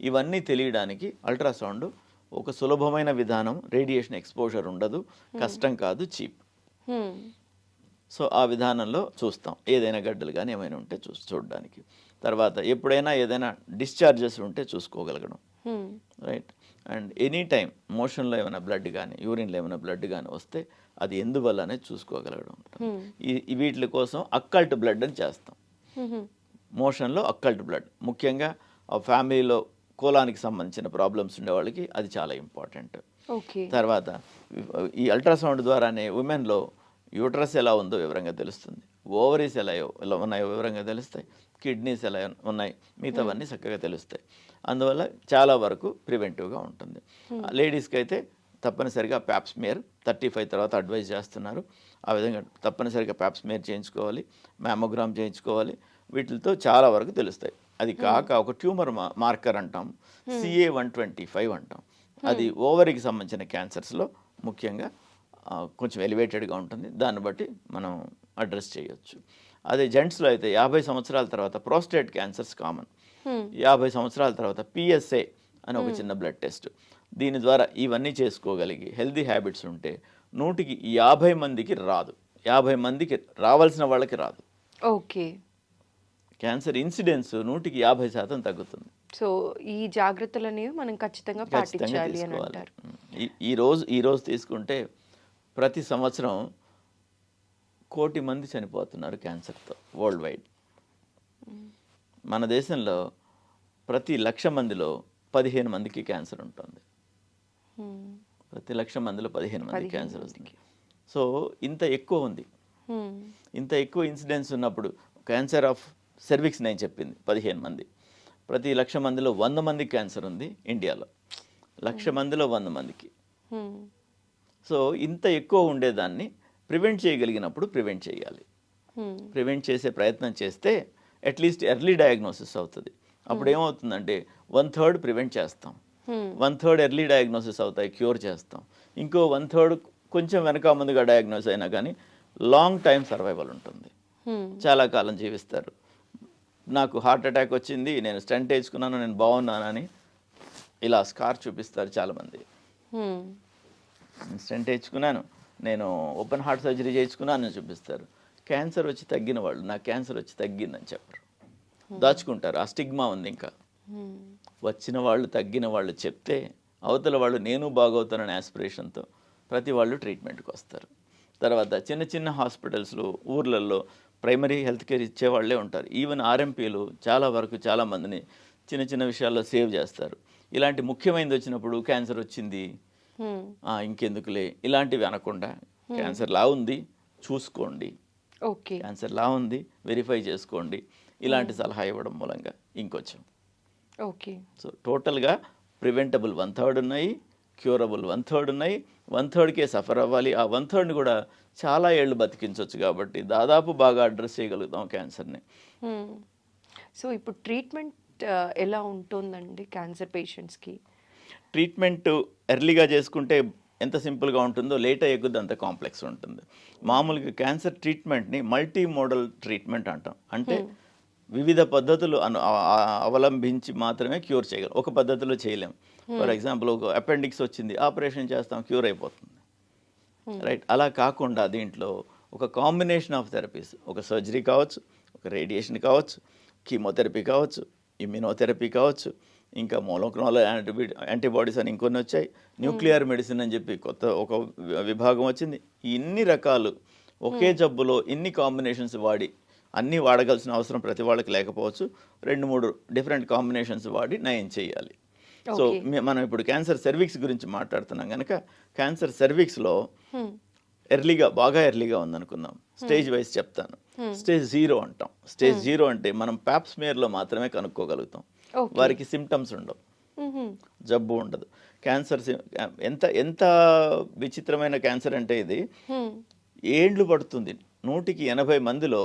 ఇవన్నీ తెలియడానికి అల్ట్రాసౌండ్ ఒక సులభమైన విధానం, రేడియేషన్ ఎక్స్పోజర్ ఉండదు, కష్టం కాదు, చీప్. సో ఆ విధానంలో చూస్తాం ఏదైనా గడ్డలు కానీ ఏమైనా ఉంటే చూడడానికి. తర్వాత ఎప్పుడైనా ఏదైనా డిశ్చార్జెస్ ఉంటే చూసుకోగలగడం, రైట్. అండ్ ఎనీ టైం మోషన్లో ఏమైనా బ్లడ్ కానీ యూరిన్లో ఏమైనా బ్లడ్ కానీ వస్తే అది ఎందువల్ల అనేది చూసుకోగలగడం. ఈ వీటి కోసం అక్కల్ట్ బ్లడ్ అని చేస్తాం. మోషన్లో అక్కల్ట్ బ్లడ్ ముఖ్యంగా ఆ ఫ్యామిలీలో కోలానికి సంబంధించిన ప్రాబ్లమ్స్ ఉండే వాళ్ళకి అది చాలా ఇంపార్టెంట్. తర్వాత ఈ అల్ట్రాసౌండ్ ద్వారానే ఉమెన్లో యూట్రస్ ఎలా ఉందో వివరంగా తెలుస్తుంది, ఓవరీస్ ఎలా ఉన్నాయో వివరంగా తెలుస్తాయి, కిడ్నీస్ ఎలా ఉన్నాయి, మిగతావన్నీ చక్కగా తెలుస్తాయి. అందువల్ల చాలా వరకు ప్రివెంటివ్గా ఉంటుంది. లేడీస్కి అయితే తప్పనిసరిగా ప్యాప్స్మియర్ 35 తర్వాత అడ్వైజ్ చేస్తున్నారు. ఆ విధంగా తప్పనిసరిగా ప్యాప్స్మియర్ చేయించుకోవాలి, మ్యామోగ్రామ్ చేయించుకోవాలి. వీటితో చాలా వరకు తెలుస్తాయి. అది కాక ఒక ట్యూమర్ మార్కర్ అంటాం, CA-125 అంటాం. అది ఓవరీకి సంబంధించిన క్యాన్సర్స్లో ముఖ్యంగా కొంచెం ఎలివేటెడ్గా ఉంటుంది. దాన్ని బట్టి మనం అడ్రస్ చేయొచ్చు. అదే జెంట్స్లో అయితే 50 సంవత్సరాల తర్వాత ప్రోస్టేట్ క్యాన్సర్స్ కామన్. 50 సంవత్సరాల తర్వాత PSA అని ఒక చిన్న బ్లడ్ టెస్ట్. దీని ద్వారా ఇవన్నీ చేసుకోగలిగి హెల్తీ హ్యాబిట్స్ ఉంటే 100కి 50 మందికి రాదు, 50 మందికి రావాల్సిన వాళ్ళకి రాదు. ఓకే. క్యాన్సర్ ఇన్సిడెన్స్ 100కి 50% తగ్గుతుంది. సో ఈ జాగ్రత్తలనేవి మనం ఖచ్చితంగా పాటించాలి అని అంటారు. ఈ రోజు తీసుకుంటే ప్రతి సంవత్సరం 1 కోటి మంది చనిపోతున్నారు క్యాన్సర్తో వరల్డ్ వైడ్. మన దేశంలో ప్రతి 1,00,000 మందిలో 15 మందికి క్యాన్సర్ ఉంటుంది. ప్రతి 1,00,000 మందిలో 15 మందికి క్యాన్సర్ వస్తుంది. సో ఇంత ఎక్కువ ఉంది. ఇంత ఎక్కువ ఇన్సిడెన్స్ ఉన్నప్పుడు క్యాన్సర్ ఆఫ్ సెర్విక్స్ నేను చెప్పింది 15 మంది. ప్రతి 1,00,000 మందిలో 100 మందికి క్యాన్సర్ ఉంది ఇండియాలో. 1,00,000 మందిలో 100 మందికి. సో ఇంత ఎక్కువ ఉండేదాన్ని ప్రివెంట్ చేయగలిగినప్పుడు ప్రివెంట్ చేయాలి. ప్రివెంట్ చేసే ప్రయత్నం చేస్తే అట్లీస్ట్ ఎర్లీ డయాగ్నోసిస్ అవుతుంది. అప్పుడు ఏమవుతుందంటే 1/3 ప్రివెంట్ చేస్తాం, 1/3 ఎర్లీ డయాగ్నోసిస్ అవుతాయి, క్యూర్ చేస్తాం. ఇంకో 1/3 కొంచెం వెనక ముందుగా డయాగ్నోస్ అయినా కానీ లాంగ్ టైం సర్వైవల్ ఉంటుంది, చాలా కాలం జీవిస్తారు. నాకు హార్ట్ అటాక్ వచ్చింది, నేను స్టంట్ వేసుకున్నాను, నేను బాగున్నానని ఇలా స్కార్ చూపిస్తారు చాలామంది. స్టంట్ వేసుకున్నాను, నేను ఓపెన్ హార్ట్ సర్జరీ చేయించుకున్నాను అని చూపిస్తారు. క్యాన్సర్ వచ్చి తగ్గిన వాళ్ళు నాకు క్యాన్సర్ వచ్చి తగ్గిందని చెప్పరు, దాచుకుంటారు. ఆ స్టిగ్మా ఉంది. ఇంకా వచ్చిన వాళ్ళు తగ్గిన వాళ్ళు చెప్తే అవతల వాళ్ళు నేను బాగవుతానని ఆస్పిరేషన్తో ప్రతి వాళ్ళు ట్రీట్మెంట్కి వస్తారు. తర్వాత చిన్న చిన్న హాస్పిటల్స్లో ఊర్లలో ప్రైమరీ హెల్త్ కేర్ ఇచ్చేవాళ్ళే ఉంటారు. ఈవెన్ RMPలు చాలా వరకు చాలామందిని చిన్న చిన్న విషయాల్లో సేవ్ చేస్తారు. ఇలాంటి ముఖ్యమైనది వచ్చినప్పుడు క్యాన్సర్ వచ్చింది ఇంకెందుకులే ఇలాంటివి అనకుండా క్యాన్సర్ లా ఉంది చూసుకోండి, క్యాన్సర్ లా ఉంది వెరిఫై చేసుకోండి, ఇలాంటి సలహా ఇవ్వడం మూలంగా ఇంకొంచెం. సో టోటల్గా ప్రివెంటబుల్ 1/3 ఉన్నాయి, క్యూరబుల్ 1/3 ఉన్నాయి. 1/3కే సఫర్ అవ్వాలి. ఆ 1/3ని కూడా చాలా ఏళ్ళు బతికించవచ్చు. కాబట్టి దాదాపు బాగా అడ్రస్ చేయగలుగుతాం క్యాన్సర్ని. సో ఇప్పుడు ట్రీట్మెంట్ ఎలా ఉంటుందండి క్యాన్సర్ పేషెంట్స్కి? ట్రీట్మెంట్ ఎర్లీగా చేసుకుంటే ఎంత సింపుల్గా ఉంటుందో, లేట్ అయ్యే కొద్దీ అంత కాంప్లెక్స్ ఉంటుంది. మామూలుగా క్యాన్సర్ ట్రీట్మెంట్ని మల్టీ మోడల్ ట్రీట్మెంట్ అంటాం. అంటే వివిధ పద్ధతులు అవలంబించి మాత్రమే క్యూర్ చేయగలం. ఒక పద్ధతిలో చేయలేం. ఫర్ ఎగ్జాంపుల్ ఒక అపెండిక్స్ వచ్చింది, ఆపరేషన్ చేస్తాం, క్యూర్ అయిపోతుంది, రైట్. అలా కాకుండా దీంట్లో ఒక కాంబినేషన్ ఆఫ్ థెరపీస్, ఒక సర్జరీ కావచ్చు, ఒక రేడియేషన్ కావచ్చు, కీమోథెరపీ కావచ్చు, ఇమ్యూనోథెరపీ కావచ్చు, ఇంకా మోనోక్లోనల్ యాంటీబాడీస్ అని ఇంకొన్ని వచ్చాయి, న్యూక్లియర్ మెడిసిన్ అని చెప్పి కొత్త ఒక విభాగం వచ్చింది. ఇన్ని రకాలు ఒకే జబ్బులో ఇన్ని కాంబినేషన్స్ వాడి అన్నీ వాడగలసిన అవసరం ప్రతి వాళ్ళకి లేకపోవచ్చు. 2-3 డిఫరెంట్ కాంబినేషన్స్ వాడి నయం చేయాలి. సో మనం ఇప్పుడు క్యాన్సర్ సర్విక్స్ గురించి మాట్లాడుతున్నాం కనుక క్యాన్సర్ సర్విక్స్లో బాగా ఎర్లీగా ఉందనుకుందాం. స్టేజ్ వైజ్ చెప్తాను. స్టేజ్ 0 అంటాం. స్టేజ్ 0 అంటే మనం ప్యాప్స్మియర్లో మాత్రమే కనుక్కోగలుగుతాం. వారికి సిమ్టమ్స్ ఉండవు, జబ్బు ఉండదు. క్యాన్సర్ ఎంత విచిత్రమైన క్యాన్సర్ అంటే ఇది ఏండ్లు పడుతుంది 100కి 80 మందిలో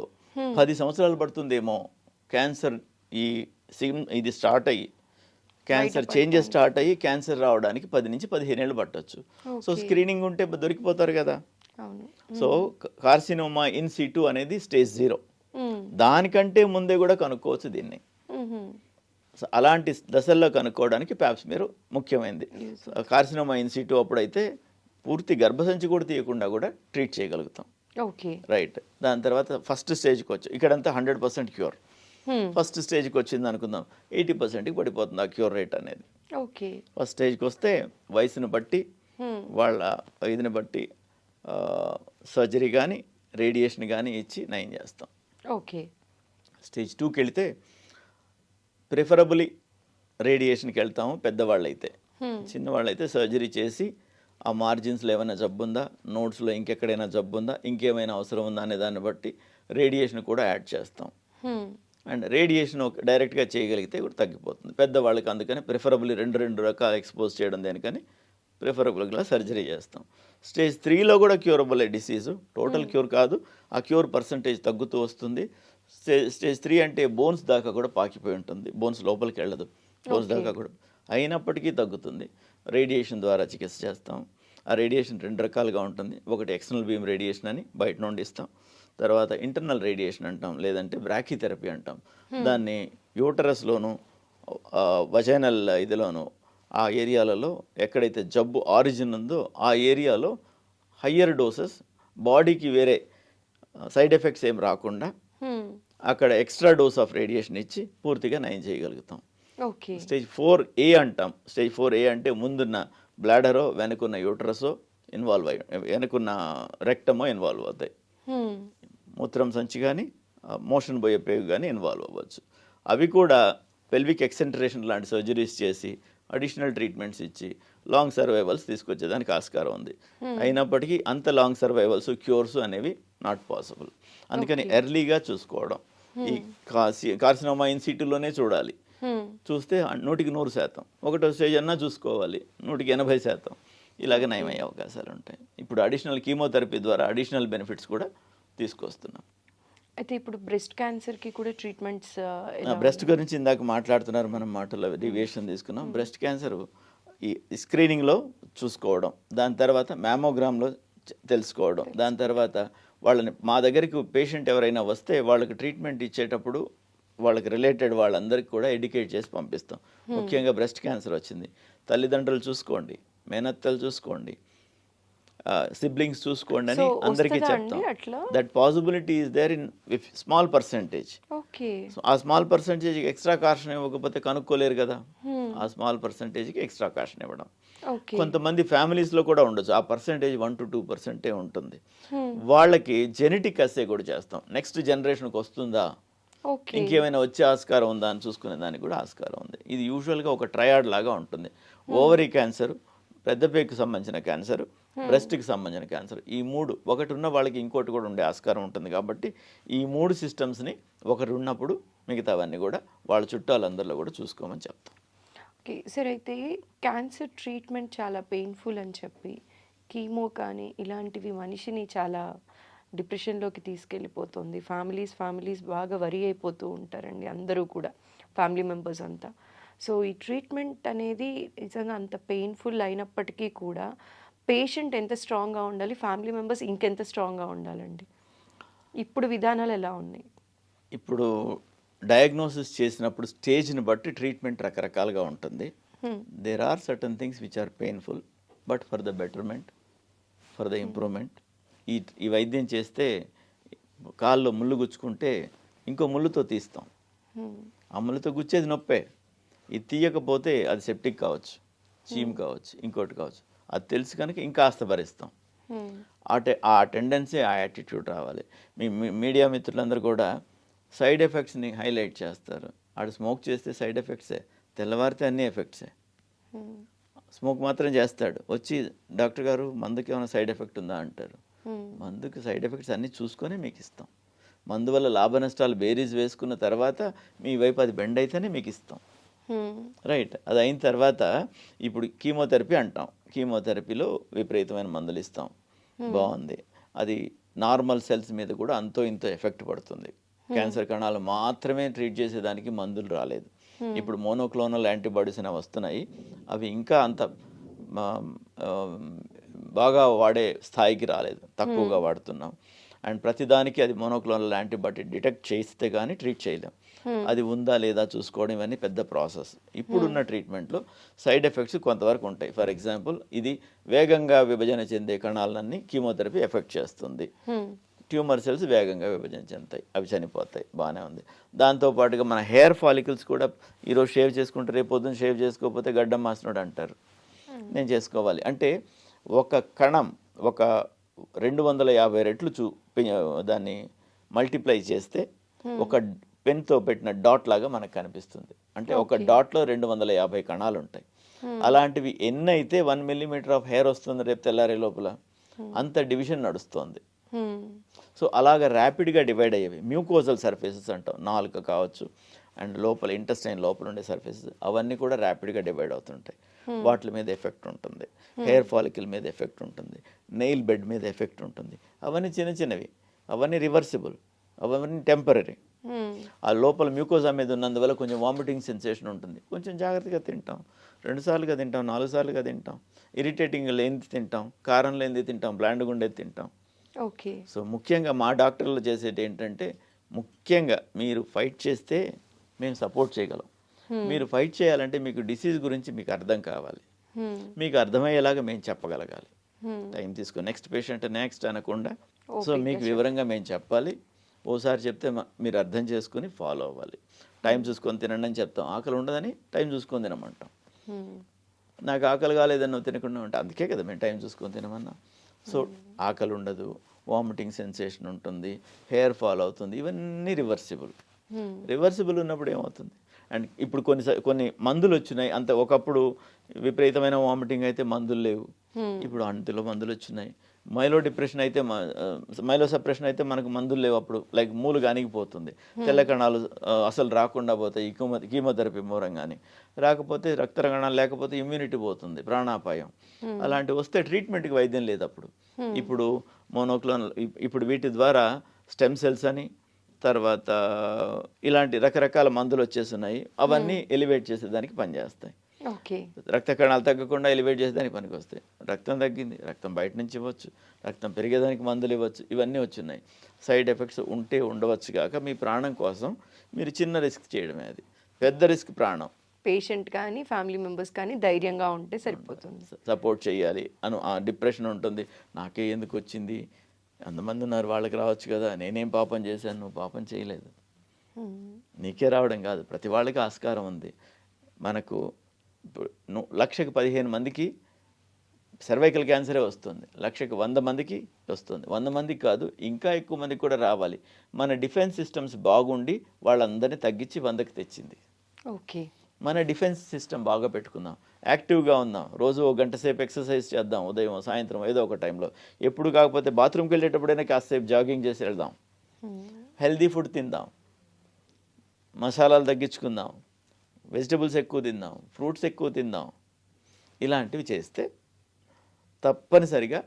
10 సంవత్సరాలు పడుతుందేమో క్యాన్సర్ ఇది స్టార్ట్ అయ్యి క్యాన్సర్ చేంజెస్ స్టార్ట్ అయ్యి క్యాన్సర్ రావడానికి 10 నుంచి 15 ఏళ్ళు పట్టొచ్చు. సో స్క్రీనింగ్ ఉంటే దొరికిపోతారు కదా. సో కార్సినోమా ఇన్ సిటు అనేది స్టేజ్ 0. దానికంటే ముందే కూడా కనుక్కోవచ్చు దీన్ని. సో అలాంటి దశల్లో కనుక్కోవడానికి ప్యాప్స్మియర్ ముఖ్యమైనది. కార్సినోమా ఇన్ సిటు అప్పుడైతే పూర్తి గర్భసంచి కూడా తీయకుండా కూడా ట్రీట్ చేయగలుగుతాం. Okay, right. దాని తర్వాత ఫస్ట్ స్టేజ్కి వచ్చి ఇక్కడంతా 100% క్యూర్. ఫస్ట్ స్టేజ్కి వచ్చింది అనుకుందాం, 80%కి పడిపోతుంది ఆ క్యూర్ రేట్ అనేది. ఓకే, ఫస్ట్ స్టేజ్కి వస్తే వయసును బట్టి వాళ్ళ ఇదిని బట్టి సర్జరీ కానీ రేడియేషన్ కానీ ఇచ్చి నయం చేస్తాం. ఓకే, స్టేజ్ 2కి వెళితే ప్రిఫరబుల్లీ రేడియేషన్కి వెళ్తాము పెద్దవాళ్ళు అయితే. చిన్నవాళ్ళు అయితే సర్జరీ చేసి ఆ మార్జిన్స్లో ఏమైనా జబ్బు ఉందా, నోట్స్లో ఇంకెక్కడైనా జబ్బు ఉందా, ఇంకేమైనా అవసరం ఉందా అనే దాన్ని బట్టి రేడియేషన్ కూడా యాడ్ చేస్తాం. అండ్ రేడియేషన్ డైరెక్ట్గా చేయగలిగితే కూడా తగ్గిపోతుంది పెద్దవాళ్ళకి. అందుకని ప్రిఫరబుల్లీ రెండు రకాల ఎక్స్పోజ్ చేయడం దేనికని ప్రిఫరబుల్గా సర్జరీ చేస్తాం. స్టేజ్ 3లో కూడా క్యూరబుల్ డిసీజు, టోటల్ క్యూర్ కాదు, ఆ క్యూర్ పర్సంటేజ్ తగ్గుతూ వస్తుంది. స్టేజ్ 3 అంటే బోన్స్ దాకా కూడా పాకిపోయి ఉంటుంది, బోన్స్ లోపలికి వెళ్ళదు, బోన్స్ దాకా కూడా అయినప్పటికీ తగ్గుతుంది. రేడియేషన్ ద్వారా చికిత్స చేస్తాం. ఆ రేడియేషన్ 2 రకాలుగా ఉంటుంది. ఒకటి ఎక్స్టర్నల్ బీమ్ రేడియేషన్ అని బయట నుండి ఇస్తాం. తర్వాత ఇంటర్నల్ రేడియేషన్ అంటాం, లేదంటే బ్రాకీథెరపీ అంటాం. దాన్ని యూటరస్లోను వజైనల్ ఇదిలోను ఆ ఏరియాలలో ఎక్కడైతే జబ్బు ఆరిజిన్ ఉందో ఆ ఏరియాలో హయ్యర్ డోసెస్, బాడీకి వేరే సైడ్ ఎఫెక్ట్స్ ఏం రాకుండా అక్కడ ఎక్స్ట్రా డోస్ ఆఫ్ రేడియేషన్ ఇచ్చి పూర్తిగా నయం చేయగలుగుతాం. స్టేజ్ 4A అంటాం. స్టేజ్ 4A అంటే ముందున్న బ్లాడరో వెనుకున్న యూటరసో ఇన్వాల్వ్ అయ్యి, వెనుకున్న రెక్టమో ఇన్వాల్వ్ అవుతాయి. మూత్రం సంచి కానీ మోషన్ పోయే పేగు కానీ ఇన్వాల్వ్ అవ్వచ్చు. అవి కూడా పెల్విక్ ఎక్సెంట్రేషన్ లాంటి సర్జరీస్ చేసి అడిషనల్ ట్రీట్మెంట్స్ ఇచ్చి లాంగ్ సర్వైవల్స్ తీసుకొచ్చేదానికి ఆస్కారం ఉంది. అయినప్పటికీ అంత లాంగ్ సర్వైవల్స్, క్యూర్స్ అనేవి నాట్ పాసిబుల్. అందుకని ఎర్లీగా చూసుకోవడం. ఈ కార్సినోమా ఇన్ సిటులోనే చూడాలి. చూస్తే 100% ఒకటో స్టేజ్ అన్నా చూసుకోవాలి, 180% ఇలాగ నయమయ్యే అవకాశాలు ఉంటాయి. ఇప్పుడు అడిషనల్ కీమోథెరపీ ద్వారా అడిషనల్ బెనిఫిట్స్ కూడా తీసుకొస్తున్నాం. అయితే ఇప్పుడు బ్రెస్ట్ క్యాన్సర్కి కూడా ట్రీట్మెంట్స్, బ్రెస్ట్ గురించి ఇందాక మాట్లాడుతున్నారు, మనం మాటల్లో డీవియేషన్ తీసుకున్నాం. బ్రెస్ట్ క్యాన్సర్ ఈ స్క్రీనింగ్లో చూసుకోవడం, దాని తర్వాత మ్యామోగ్రామ్లో తెలుసుకోవడం, దాని తర్వాత వాళ్ళని మా దగ్గరికి పేషెంట్ ఎవరైనా వస్తే వాళ్ళకి ట్రీట్మెంట్ ఇచ్చేటప్పుడు వాళ్ళకి రిలేటెడ్ వాళ్ళందరికీ కూడా ఎడ్యుకేట్ చేసి పంపిస్తాం. ముఖ్యంగా బ్రెస్ట్ క్యాన్సర్ వచ్చింది, తల్లిదండ్రులు చూసుకోండి, మేనత్తలు చూసుకోండి, సిబ్లింగ్స్ చూసుకోండి అని అందరికీ చెప్తాం. That possibility is there in small percentage. ఆ స్మాల్ పర్సెంటేజ్కి ఎక్స్ట్రా కాషన్ ఇవ్వకపోతే కనుక్కోలేరు కదా, ఆ స్మాల్ పర్సెంటేజ్కి ఎక్స్ట్రా కాషన్ ఇవ్వడం. కొంతమంది ఫ్యామిలీస్లో కూడా ఉండొచ్చు, ఆ పర్సెంటేజ్ 1 to 2% ఉంటుంది. వాళ్ళకి జెనెటిక్ అసే కూడా చేస్తాం. నెక్స్ట్ జనరేషన్కి వస్తుందా, ఇంకేమైనా వచ్చే ఆస్కారం ఉందా అని చూసుకునే దానికి కూడా ఆస్కారం ఉంది. ఇది యూజువల్గా ఒక ట్రయాడ్ లాగా ఉంటుంది. ఓవరీ క్యాన్సర్, పెద్దపేగుకి సంబంధించిన క్యాన్సర్, బ్రెస్ట్కి సంబంధించిన క్యాన్సర్, ఈ 3 ఒకటి ఉన్న వాళ్ళకి ఇంకోటి కూడా ఉండే ఆస్కారం ఉంటుంది. కాబట్టి ఈ 3 సిస్టమ్స్ని ఒకటి ఉన్నప్పుడు మిగతావన్నీ కూడా వాళ్ళ చుట్టాలందరిలో కూడా చూసుకోమని చెప్తాం. ఓకే సార్, అయితే క్యాన్సర్ ట్రీట్మెంట్ చాలా పెయిన్ఫుల్ అని చెప్పి కీమో కానీ ఇలాంటివి మనిషిని చాలా డిప్రెషన్లోకి తీసుకెళ్ళిపోతుంది. ఫ్యామిలీస్ బాగా వరి అయిపోతూ ఉంటారండి, అందరూ కూడా ఫ్యామిలీ మెంబర్స్ అంతా. సో ఈ ట్రీట్మెంట్ అనేది నిజంగా అంత పెయిన్ఫుల్ అయినప్పటికీ కూడా పేషెంట్ ఎంత స్ట్రాంగ్గా ఉండాలి, ఫ్యామిలీ మెంబర్స్ ఇంకెంత స్ట్రాంగ్గా ఉండాలండి? ఇప్పుడు విధానాలు ఎలా ఉన్నాయి? ఇప్పుడు డయాగ్నోసిస్ చేసినప్పుడు స్టేజ్ని బట్టి ట్రీట్మెంట్ రకరకాలుగా ఉంటుంది. There are certain things which are painful, but for the betterment, for the improvement. ఈ వైద్యం చేస్తే కాల్లో ముళ్ళు గుచ్చుకుంటే ఇంకో ముళ్ళుతో తీస్తాం, ఆ ముళ్ళుతో గుచ్చేది నొప్పే. ఇది తీయకపోతే అది సెప్టిక్ కావచ్చు, చీమ్ కావచ్చు, ఇంకోటి కావచ్చు. అది తెలుసు కనుక ఇంకాస్త భరిస్తాం. ఆ టెండెన్సీ, ఆ యాటిట్యూడ్ రావాలి. మీడియా మిత్రులందరూ కూడా సైడ్ ఎఫెక్ట్స్ని హైలైట్ చేస్తారు. ఆడు స్మోక్ చేస్తే సైడ్ ఎఫెక్ట్సే, తెల్లవారితే అన్ని ఎఫెక్ట్సే. స్మోక్ మాత్రం చేస్తాడు, వచ్చి డాక్టర్ గారు మందుకి ఏమైనా సైడ్ ఎఫెక్ట్ ఉందా అంటారు. మందుకి సైడ్ ఎఫెక్ట్స్ అన్నీ చూసుకొని మీకు ఇస్తాం. మందు వల్ల లాభ నష్టాలు బేరీజ్ వేసుకున్న తర్వాత మీ వైపు అది బెండ్ అయితేనే మీకు ఇస్తాం. రైట్. అది అయిన తర్వాత ఇప్పుడు కీమోథెరపీ అంటాం. కీమోథెరపీలో విపరీతమైన మందులు ఇస్తాం, బాగుంది. అది నార్మల్ సెల్స్ మీద కూడా అంతో ఇంతో ఎఫెక్ట్ పడుతుంది. క్యాన్సర్ కణాలు మాత్రమే ట్రీట్ చేసేదానికి మందులు రాలేదు. ఇప్పుడు మోనోక్లోనల్ యాంటీబాడీస్ అనేవి వస్తున్నాయి. అవి ఇంకా అంత బాగా వాడే స్థాయికి రాలేదు, తక్కువగా వాడుతున్నాం. అండ్ ప్రతిదానికి అది మోనోక్లోనల్ యాంటీబాడీ డిటెక్ట్ చేస్తే కానీ ట్రీట్ చేయలేం. అది ఉందా లేదా చూసుకోవడం ఇవన్నీ పెద్ద ప్రాసెస్. ఇప్పుడున్న ట్రీట్మెంట్లో సైడ్ ఎఫెక్ట్స్ కొంతవరకు ఉంటాయి. ఫర్ ఎగ్జాంపుల్, ఇది వేగంగా విభజన చెందే కణాలన్నీ కీమోథెరపీ ఎఫెక్ట్ చేస్తుంది. ట్యూమర్ సెల్స్ వేగంగా విభజన చెందుతాయి, అవి చనిపోతాయి, బాగానే ఉంది. దాంతోపాటుగా మన హెయిర్ ఫాలికల్స్ కూడా ఈరోజు షేవ్ చేసుకుంటే రేపు పొద్దున్న షేవ్ చేసుకోకపోతే గడ్డం మాసినోడు అంటారు. నేను చేసుకోవాలి అంటే ఒక కణం ఒక 250 రెట్లు దాన్ని మల్టిప్లై చేస్తే ఒక పెన్తో పెట్టిన డాట్ లాగా మనకు కనిపిస్తుంది. అంటే ఒక డాట్లో 250 కణాలు ఉంటాయి. అలాంటివి ఎన్నైతే 1 మిల్లీమీటర్ ఆఫ్ హెయిర్ వస్తుంది రేపు తెల్లారే లోపల, అంత డివిజన్ నడుస్తుంది. సో అలాగా ర్యాపిడ్గా డివైడ్ అయ్యేవి మ్యూకోజల్ సర్ఫేసెస్ అంటాం. నాలుక కావచ్చు అండ్ లోపల ఇంటెస్టైన్ లోపల ఉండే సర్ఫేసెస్ అవన్నీ కూడా ర్యాపిడ్గా డివైడ్ అవుతుంటాయి. వాటి మీద ఎఫెక్ట్ ఉంటుంది, హెయిర్ ఫాలికల్ మీద ఎఫెక్ట్ ఉంటుంది, నెయిల్ బెడ్ మీద ఎఫెక్ట్ ఉంటుంది. అవన్నీ చిన్న చిన్నవి, అవన్నీ రివర్సిబుల్, అవన్నీ టెంపరీ. ఆ లోపల మ్యూకోజా మీద ఉన్నందువల్ల కొంచెం వామిటింగ్ సెన్సేషన్ ఉంటుంది. కొంచెం జాగ్రత్తగా తింటాం, 2 సార్లుగా తింటాం, 4 సార్లుగా తింటాం, ఇరిటేటింగ్ లేనిది తింటాం, కారం లేనిది తింటాం, బ్లాండ్గా ఉండేది తింటాం. ఓకే. సో ముఖ్యంగా మా డాక్టర్లు చేసేది ఏంటంటే, ముఖ్యంగా మీరు ఫైట్ చేస్తే మేము సపోర్ట్ చేయగలం. మీరు ఫైట్ చేయాలంటే మీకు డిసీజ్ గురించి మీకు అర్థం కావాలి, మీకు అర్థమయ్యేలాగా మేము చెప్పగలగాలి. టైం తీసుకో, నెక్స్ట్ పేషెంట్ నెక్స్ట్ అనకుండా, సో మీకు వివరంగా మేము చెప్పాలి. ఓసారి చెప్తే మీరు అర్థం చేసుకుని ఫాలో అవ్వాలి. టైం చూసుకొని తినండి అని చెప్తాం, ఆకలి ఉండదని టైం చూసుకొని తినమంటాం. నాకు ఆకలి కాలేదని నువ్వు తినకుండా ఉంటా, అందుకే కదా మేము టైం చూసుకొని తినమన్నా. సో ఆకలి ఉండదు, వామిటింగ్ సెన్సేషన్ ఉంటుంది, హెయిర్ ఫాల్ అవుతుంది, ఇవన్నీ రివర్సిబుల్. రివర్సిబుల్ ఉన్నప్పుడు ఏమవుతుంది? అండ్ ఇప్పుడు కొన్ని మందులు వచ్చినాయి. అంత ఒకప్పుడు విపరీతమైన వామిటింగ్ అయితే మందులు లేవు, ఇప్పుడు అంతలో మందులు వచ్చినాయి. మైలో డిప్రెషన్ అయితే మైలో సప్రెషన్ అయితే మనకు మందులు లేవు అప్పుడు. లైక్ మూలు అణిగిపోతుంది, తెల్ల కణాలు అసలు రాకుండా పోతాయి కీమోథెరపీ మూలంగాని. రాకపోతే రక్త కణాలు లేకపోతే ఇమ్యూనిటీ పోతుంది, ప్రాణాపాయం. అలాంటివి వస్తే ట్రీట్మెంట్కి వైద్యం లేదు అప్పుడు. ఇప్పుడు మోనోక్లోనల్, ఇప్పుడు వీటి ద్వారా స్టెమ్ సెల్స్ అని, తర్వాత ఇలాంటి రకరకాల మందులు వచ్చేస్తున్నాయి. అవన్నీ ఎలివేట్ చేసేదానికి పనిచేస్తాయి. రక్త కణాలు తగ్గకుండా ఎలివేట్ చేసేదానికి పనికి వస్తాయి. రక్తం తగ్గింది, రక్తం బయట నుంచి ఇవ్వచ్చు, రక్తం పెరిగేదానికి మందులు ఇవ్వచ్చు, ఇవన్నీ వచ్చినాయి. సైడ్ ఎఫెక్ట్స్ ఉంటే ఉండవచ్చు కాక మీ ప్రాణం కోసం మీరు చిన్న రిస్క్ చేయడమే, అది పెద్ద రిస్క్ ప్రాణం. పేషెంట్ కానీ ఫ్యామిలీ మెంబర్స్ కానీ ధైర్యంగా ఉంటే సరిపోతుంది, సపోర్ట్ చేయాలి. డిప్రెషన్ ఉంటుంది, నాకే ఎందుకు వచ్చింది, అంతమంది ఉన్నారు వాళ్ళకి రావచ్చు కదా, నేనేం పాపం చేశాను, నువ్వు పాపం చేయలేదు. నీకే రావడం కాదు, ప్రతి వాళ్ళకి ఆస్కారం ఉంది. మనకు 1,00,000కి 15 మందికి సర్వైకల్ క్యాన్సరే వస్తుంది, 1,00,000కి 100 మందికి వస్తుంది. 100 మందికి కాదు, ఇంకా ఎక్కువ మందికి కూడా రావాలి. మన డిఫెన్స్ సిస్టమ్స్ బాగుండి వాళ్ళందరినీ తగ్గించి 100కి తెచ్చింది. ఓకే, మన డిఫెన్స్ సిస్టమ్ బాగా పెట్టుకుందాం, యాక్టివ్గా ఉందాం, రోజు 1 గంట సేపు ఎక్సర్సైజ్ చేద్దాం, ఉదయం సాయంత్రం ఏదో ఒక టైంలో. ఎప్పుడు కాకపోతే బాత్రూమ్కి వెళ్ళేటప్పుడైనా కాసేపు జాగింగ్ చేసి వెళ్దాం, హెల్దీ ఫుడ్ తిందాం, మసాలాలు తగ్గించుకుందాం, వెజిటబుల్స్ ఎక్కువ తిందాం, ఫ్రూట్స్ ఎక్కువ తిందాం. ఇలాంటివి చేస్తే తప్పనిసరిగా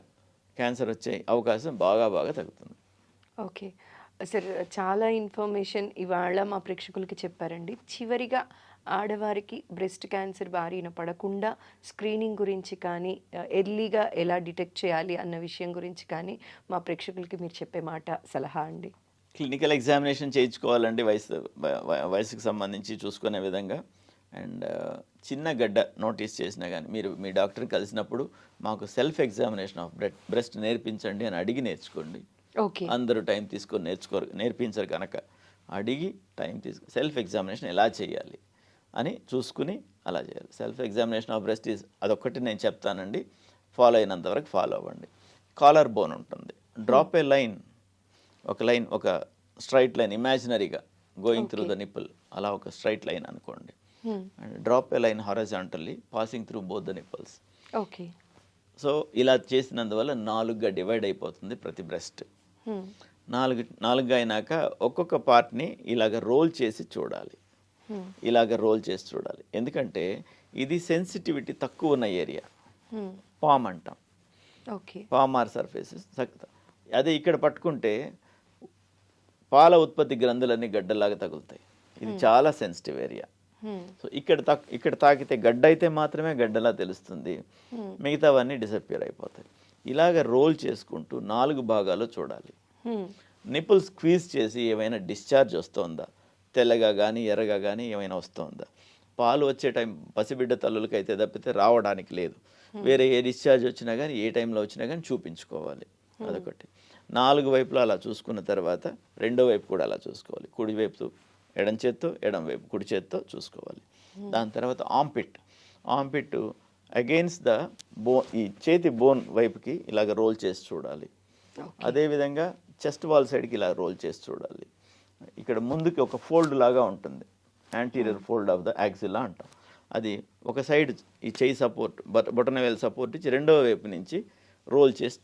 క్యాన్సర్ వచ్చే అవకాశం బాగా తగ్గుతుంది. ఓకే సార్, చాలా ఇన్ఫర్మేషన్ ఇవాళ మా ప్రేక్షకులకి చెప్పారండి. చివరిగా ఆడవారికి బ్రెస్ట్ క్యాన్సర్ బారిన పడకుండా స్క్రీనింగ్ గురించి కానీ, ఎర్లీగా ఎలా డిటెక్ట్ చేయాలి అన్న విషయం గురించి కానీ మా ప్రేక్షకులకి మీరు చెప్పే మాట, సలహా అండి. క్లినికల్ ఎగ్జామినేషన్ చేయించుకోవాలండి, వయసుకు సంబంధించి చూసుకునే విధంగా. అండ్ చిన్న గడ్డ నోటీస్ చేసినా కానీ మీరు మీ డాక్టర్ని కలిసినప్పుడు మాకు సెల్ఫ్ ఎగ్జామినేషన్ ఆఫ్ బ్రెస్ట్ నేర్పించండి అని అడిగి నేర్చుకోండి. ఓకే, అందరూ టైం తీసుకొని నేర్పించరు కనుక అడిగి టైం సెల్ఫ్ ఎగ్జామినేషన్ ఎలా చేయాలి అని చూసుకుని అలా చేయాలి. సెల్ఫ్ ఎగ్జామినేషన్ ఆఫ్ బ్రెస్ట్ అదొక్కటి నేను చెప్తానండి, ఫాలో అయినంత వరకు ఫాలో అవ్వండి. కాలర్ బోన్ ఉంటుంది, డ్రాప్ ఏ లైన్, ఒక స్ట్రైట్ లైన్ ఇమాజినరీగా గోయింగ్ త్రూ ద నిప్పుల్, అలా ఒక స్ట్రైట్ లైన్ అనుకోండి. And drop a line horizontally passing through both the nipples. Okay, so ఇలా చేసినందువల్ల 4గా డివైడ్ అయిపోతుంది ప్రతి బ్రెస్ట్. 4గా అయినాక ఒక్కొక్క పార్ట్ని ఇలాగ రోల్ చేసి చూడాలి, ఎందుకంటే ఇది సెన్సిటివిటీ తక్కువ ఉన్న ఏరియా, పామ్ అంటాం. ఓకే, పామ్ ఆర్ సర్ఫేసెస్ అదే ఇక్కడ పట్టుకుంటే పాల ఉత్పత్తి గ్రంథులన్నీ గడ్డలాగా తగులుతాయి. ఇది చాలా సెన్సిటివ్ ఏరియా. సో ఇక్కడ తాకితే గడ్డ అయితే మాత్రమే గడ్డలా తెలుస్తుంది, మిగతావన్నీ డిసప్పియర్ అయిపోతాయి. ఇలాగ రోల్ చేసుకుంటూ 4 భాగాలు చూడాలి. నిప్పుల్ స్క్వీజ్ చేసి ఏమైనా డిశ్చార్జ్ వస్తుందా, తెల్లగా కానీ ఎర్రగా కానీ ఏమైనా వస్తుందా. పాలు వచ్చే టైం పసిబిడ్డ తల్లులకి అయితే తప్పితే రావడానికి లేదు. వేరే ఏ డిశ్చార్జ్ వచ్చినా కానీ ఏ టైంలో వచ్చినా కానీ చూపించుకోవాలి. అదొకటి. 4 వైపులా అలా చూసుకున్న తర్వాత రెండో వైపు కూడా అలా చూసుకోవాలి. కుడి వైపు ఎడం చేత్తో, ఎడం వైపు కుడి చేత్తో చూసుకోవాలి. దాని తర్వాత ఆంపిట్ అగెయిన్స్ట్ ద ఈ చేతి బోన్ వైపుకి ఇలాగ రోల్ చేసి చూడాలి. అదేవిధంగా చెస్ట్ వాల్ సైడ్కి ఇలా రోల్ చేసి చూడాలి. ఇక్కడ ముందుకి ఒక ఫోల్డ్ లాగా ఉంటుంది, యాంటీరియర్ ఫోల్డ్ ఆఫ్ ద యాక్సిలా అంటాం. అది ఒక సైడ్ ఈ చెయ్యి సపోర్ట్, బొటనవేలు సపోర్ట్ ఇచ్చి రెండవ వైపు నుంచి రోల్ చేసి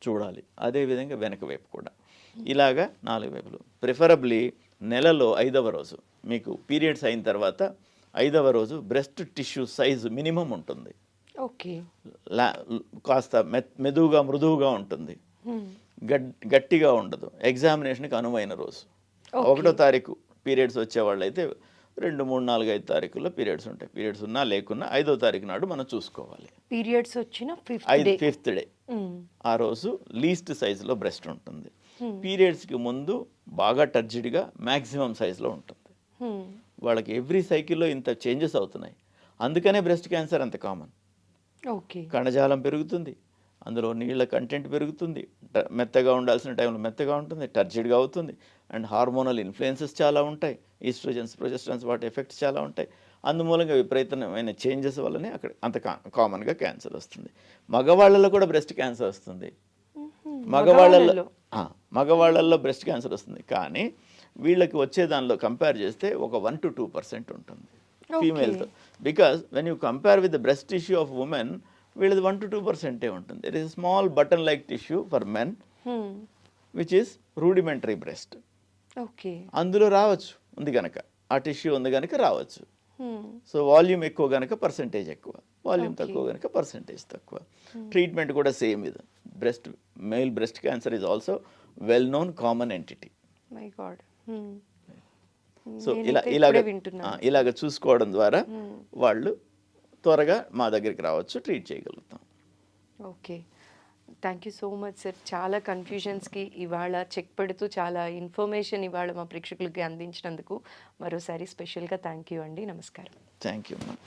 చూడాలి. అదేవిధంగా వెనక వైపు కూడా ఇలాగా 4 వైపులు. ప్రిఫరబ్లీ నెలలో 5వ రోజు మీకు పీరియడ్స్ అయిన తర్వాత 5వ రోజు బ్రెస్ట్ టిష్యూ సైజు మినిమం ఉంటుంది. ఓకే. కాస్త మెదువుగా మృదువుగా ఉంటుంది, గట్టిగా ఉండదు. ఎగ్జామినేషన్కి అనువైన రోజు 1వ తారీఖు పీరియడ్స్ వచ్చేవాళ్ళు అయితే 2, 3, 4, 5 తారీఖుల్లో పీరియడ్స్ ఉంటాయి. పీరియడ్స్ ఉన్నా లేకున్నా 5వ తారీఖు నాడు మనం చూసుకోవాలి. పీరియడ్స్ వచ్చిన 5th డే ఆ రోజు లీస్ట్ సైజులో బ్రెస్ట్ ఉంటుంది. పీరియడ్స్కి ముందు బాగా టర్జిడ్గా మ్యాక్సిమం సైజులో ఉంటుంది. వాళ్ళకి ఎవ్రీ సైకిల్లో ఇంత చేంజెస్ అవుతున్నాయి. అందుకనే బ్రెస్ట్ క్యాన్సర్ అంత కామన్. ఓకే. కణజాలం పెరుగుతుంది, అందులో నీళ్ళ కంటెంట్ పెరుగుతుంది, మెత్తగా ఉండాల్సిన టైంలో మెత్తగా ఉంటుంది, టర్జిడ్గా అవుతుంది. అండ్ హార్మోనల్ ఇన్ఫ్లుయెన్సెస్ చాలా ఉంటాయి, ఈస్ట్రోజన్స్, ప్రొజెస్ట్రాన్స్, వాటి ఎఫెక్ట్స్ చాలా ఉంటాయి. అందుమూలంగా విపరీతమైన చేంజెస్ వల్లనే అక్కడ అంత కామన్గా క్యాన్సర్ వస్తుంది. మగవాళ్ళలో కూడా బ్రెస్ట్ క్యాన్సర్ వస్తుంది. మగవాళ్ళల్లో బ్రెస్ట్ క్యాన్సర్ వస్తుంది, కానీ వీళ్ళకి వచ్చే దానిలో కంపేర్ చేస్తే ఒక 1 to 2% ఉంటుంది ఫీమేల్తో. Because when you compare with the breast tissue of women, వీళ్ళది 1 to 2% ఉంటుంది. It is small button like tissue for men which is rudimentary breast. Okay. అందులో రావచ్చు, ఉంది కనుక ఆ టిష్యూ ఉంది కనుక రావచ్చు. సో వాల్యూమ్ ఎక్కువ కనుక పర్సంటేజ్ ఎక్కువ, వాల్యూమ్ తక్కువ కనుక పర్సంటేజ్ తక్కువ. ట్రీట్మెంట్ కూడా సేమ్. ఇది male breast cancer is also well known common entity. My God. So ఇలాగ చూసుకోవడం ద్వారా వాళ్ళు త్వరగా మా దగ్గరికి రావచ్చు, ట్రీట్ చేయగలుగుతాం. Okay. Thank you so much sir. చాలా కన్ఫ్యూజన్స్కి ఇవాళ చెక్ పెడుతూ చాలా ఇన్ఫర్మేషన్ ఇవాళ మా ప్రేక్షకులకి అందించినందుకు మరోసారి స్పెషల్గా థ్యాంక్ యూ అండి. నమస్కారం. థ్యాంక్ యూ అమ్మా.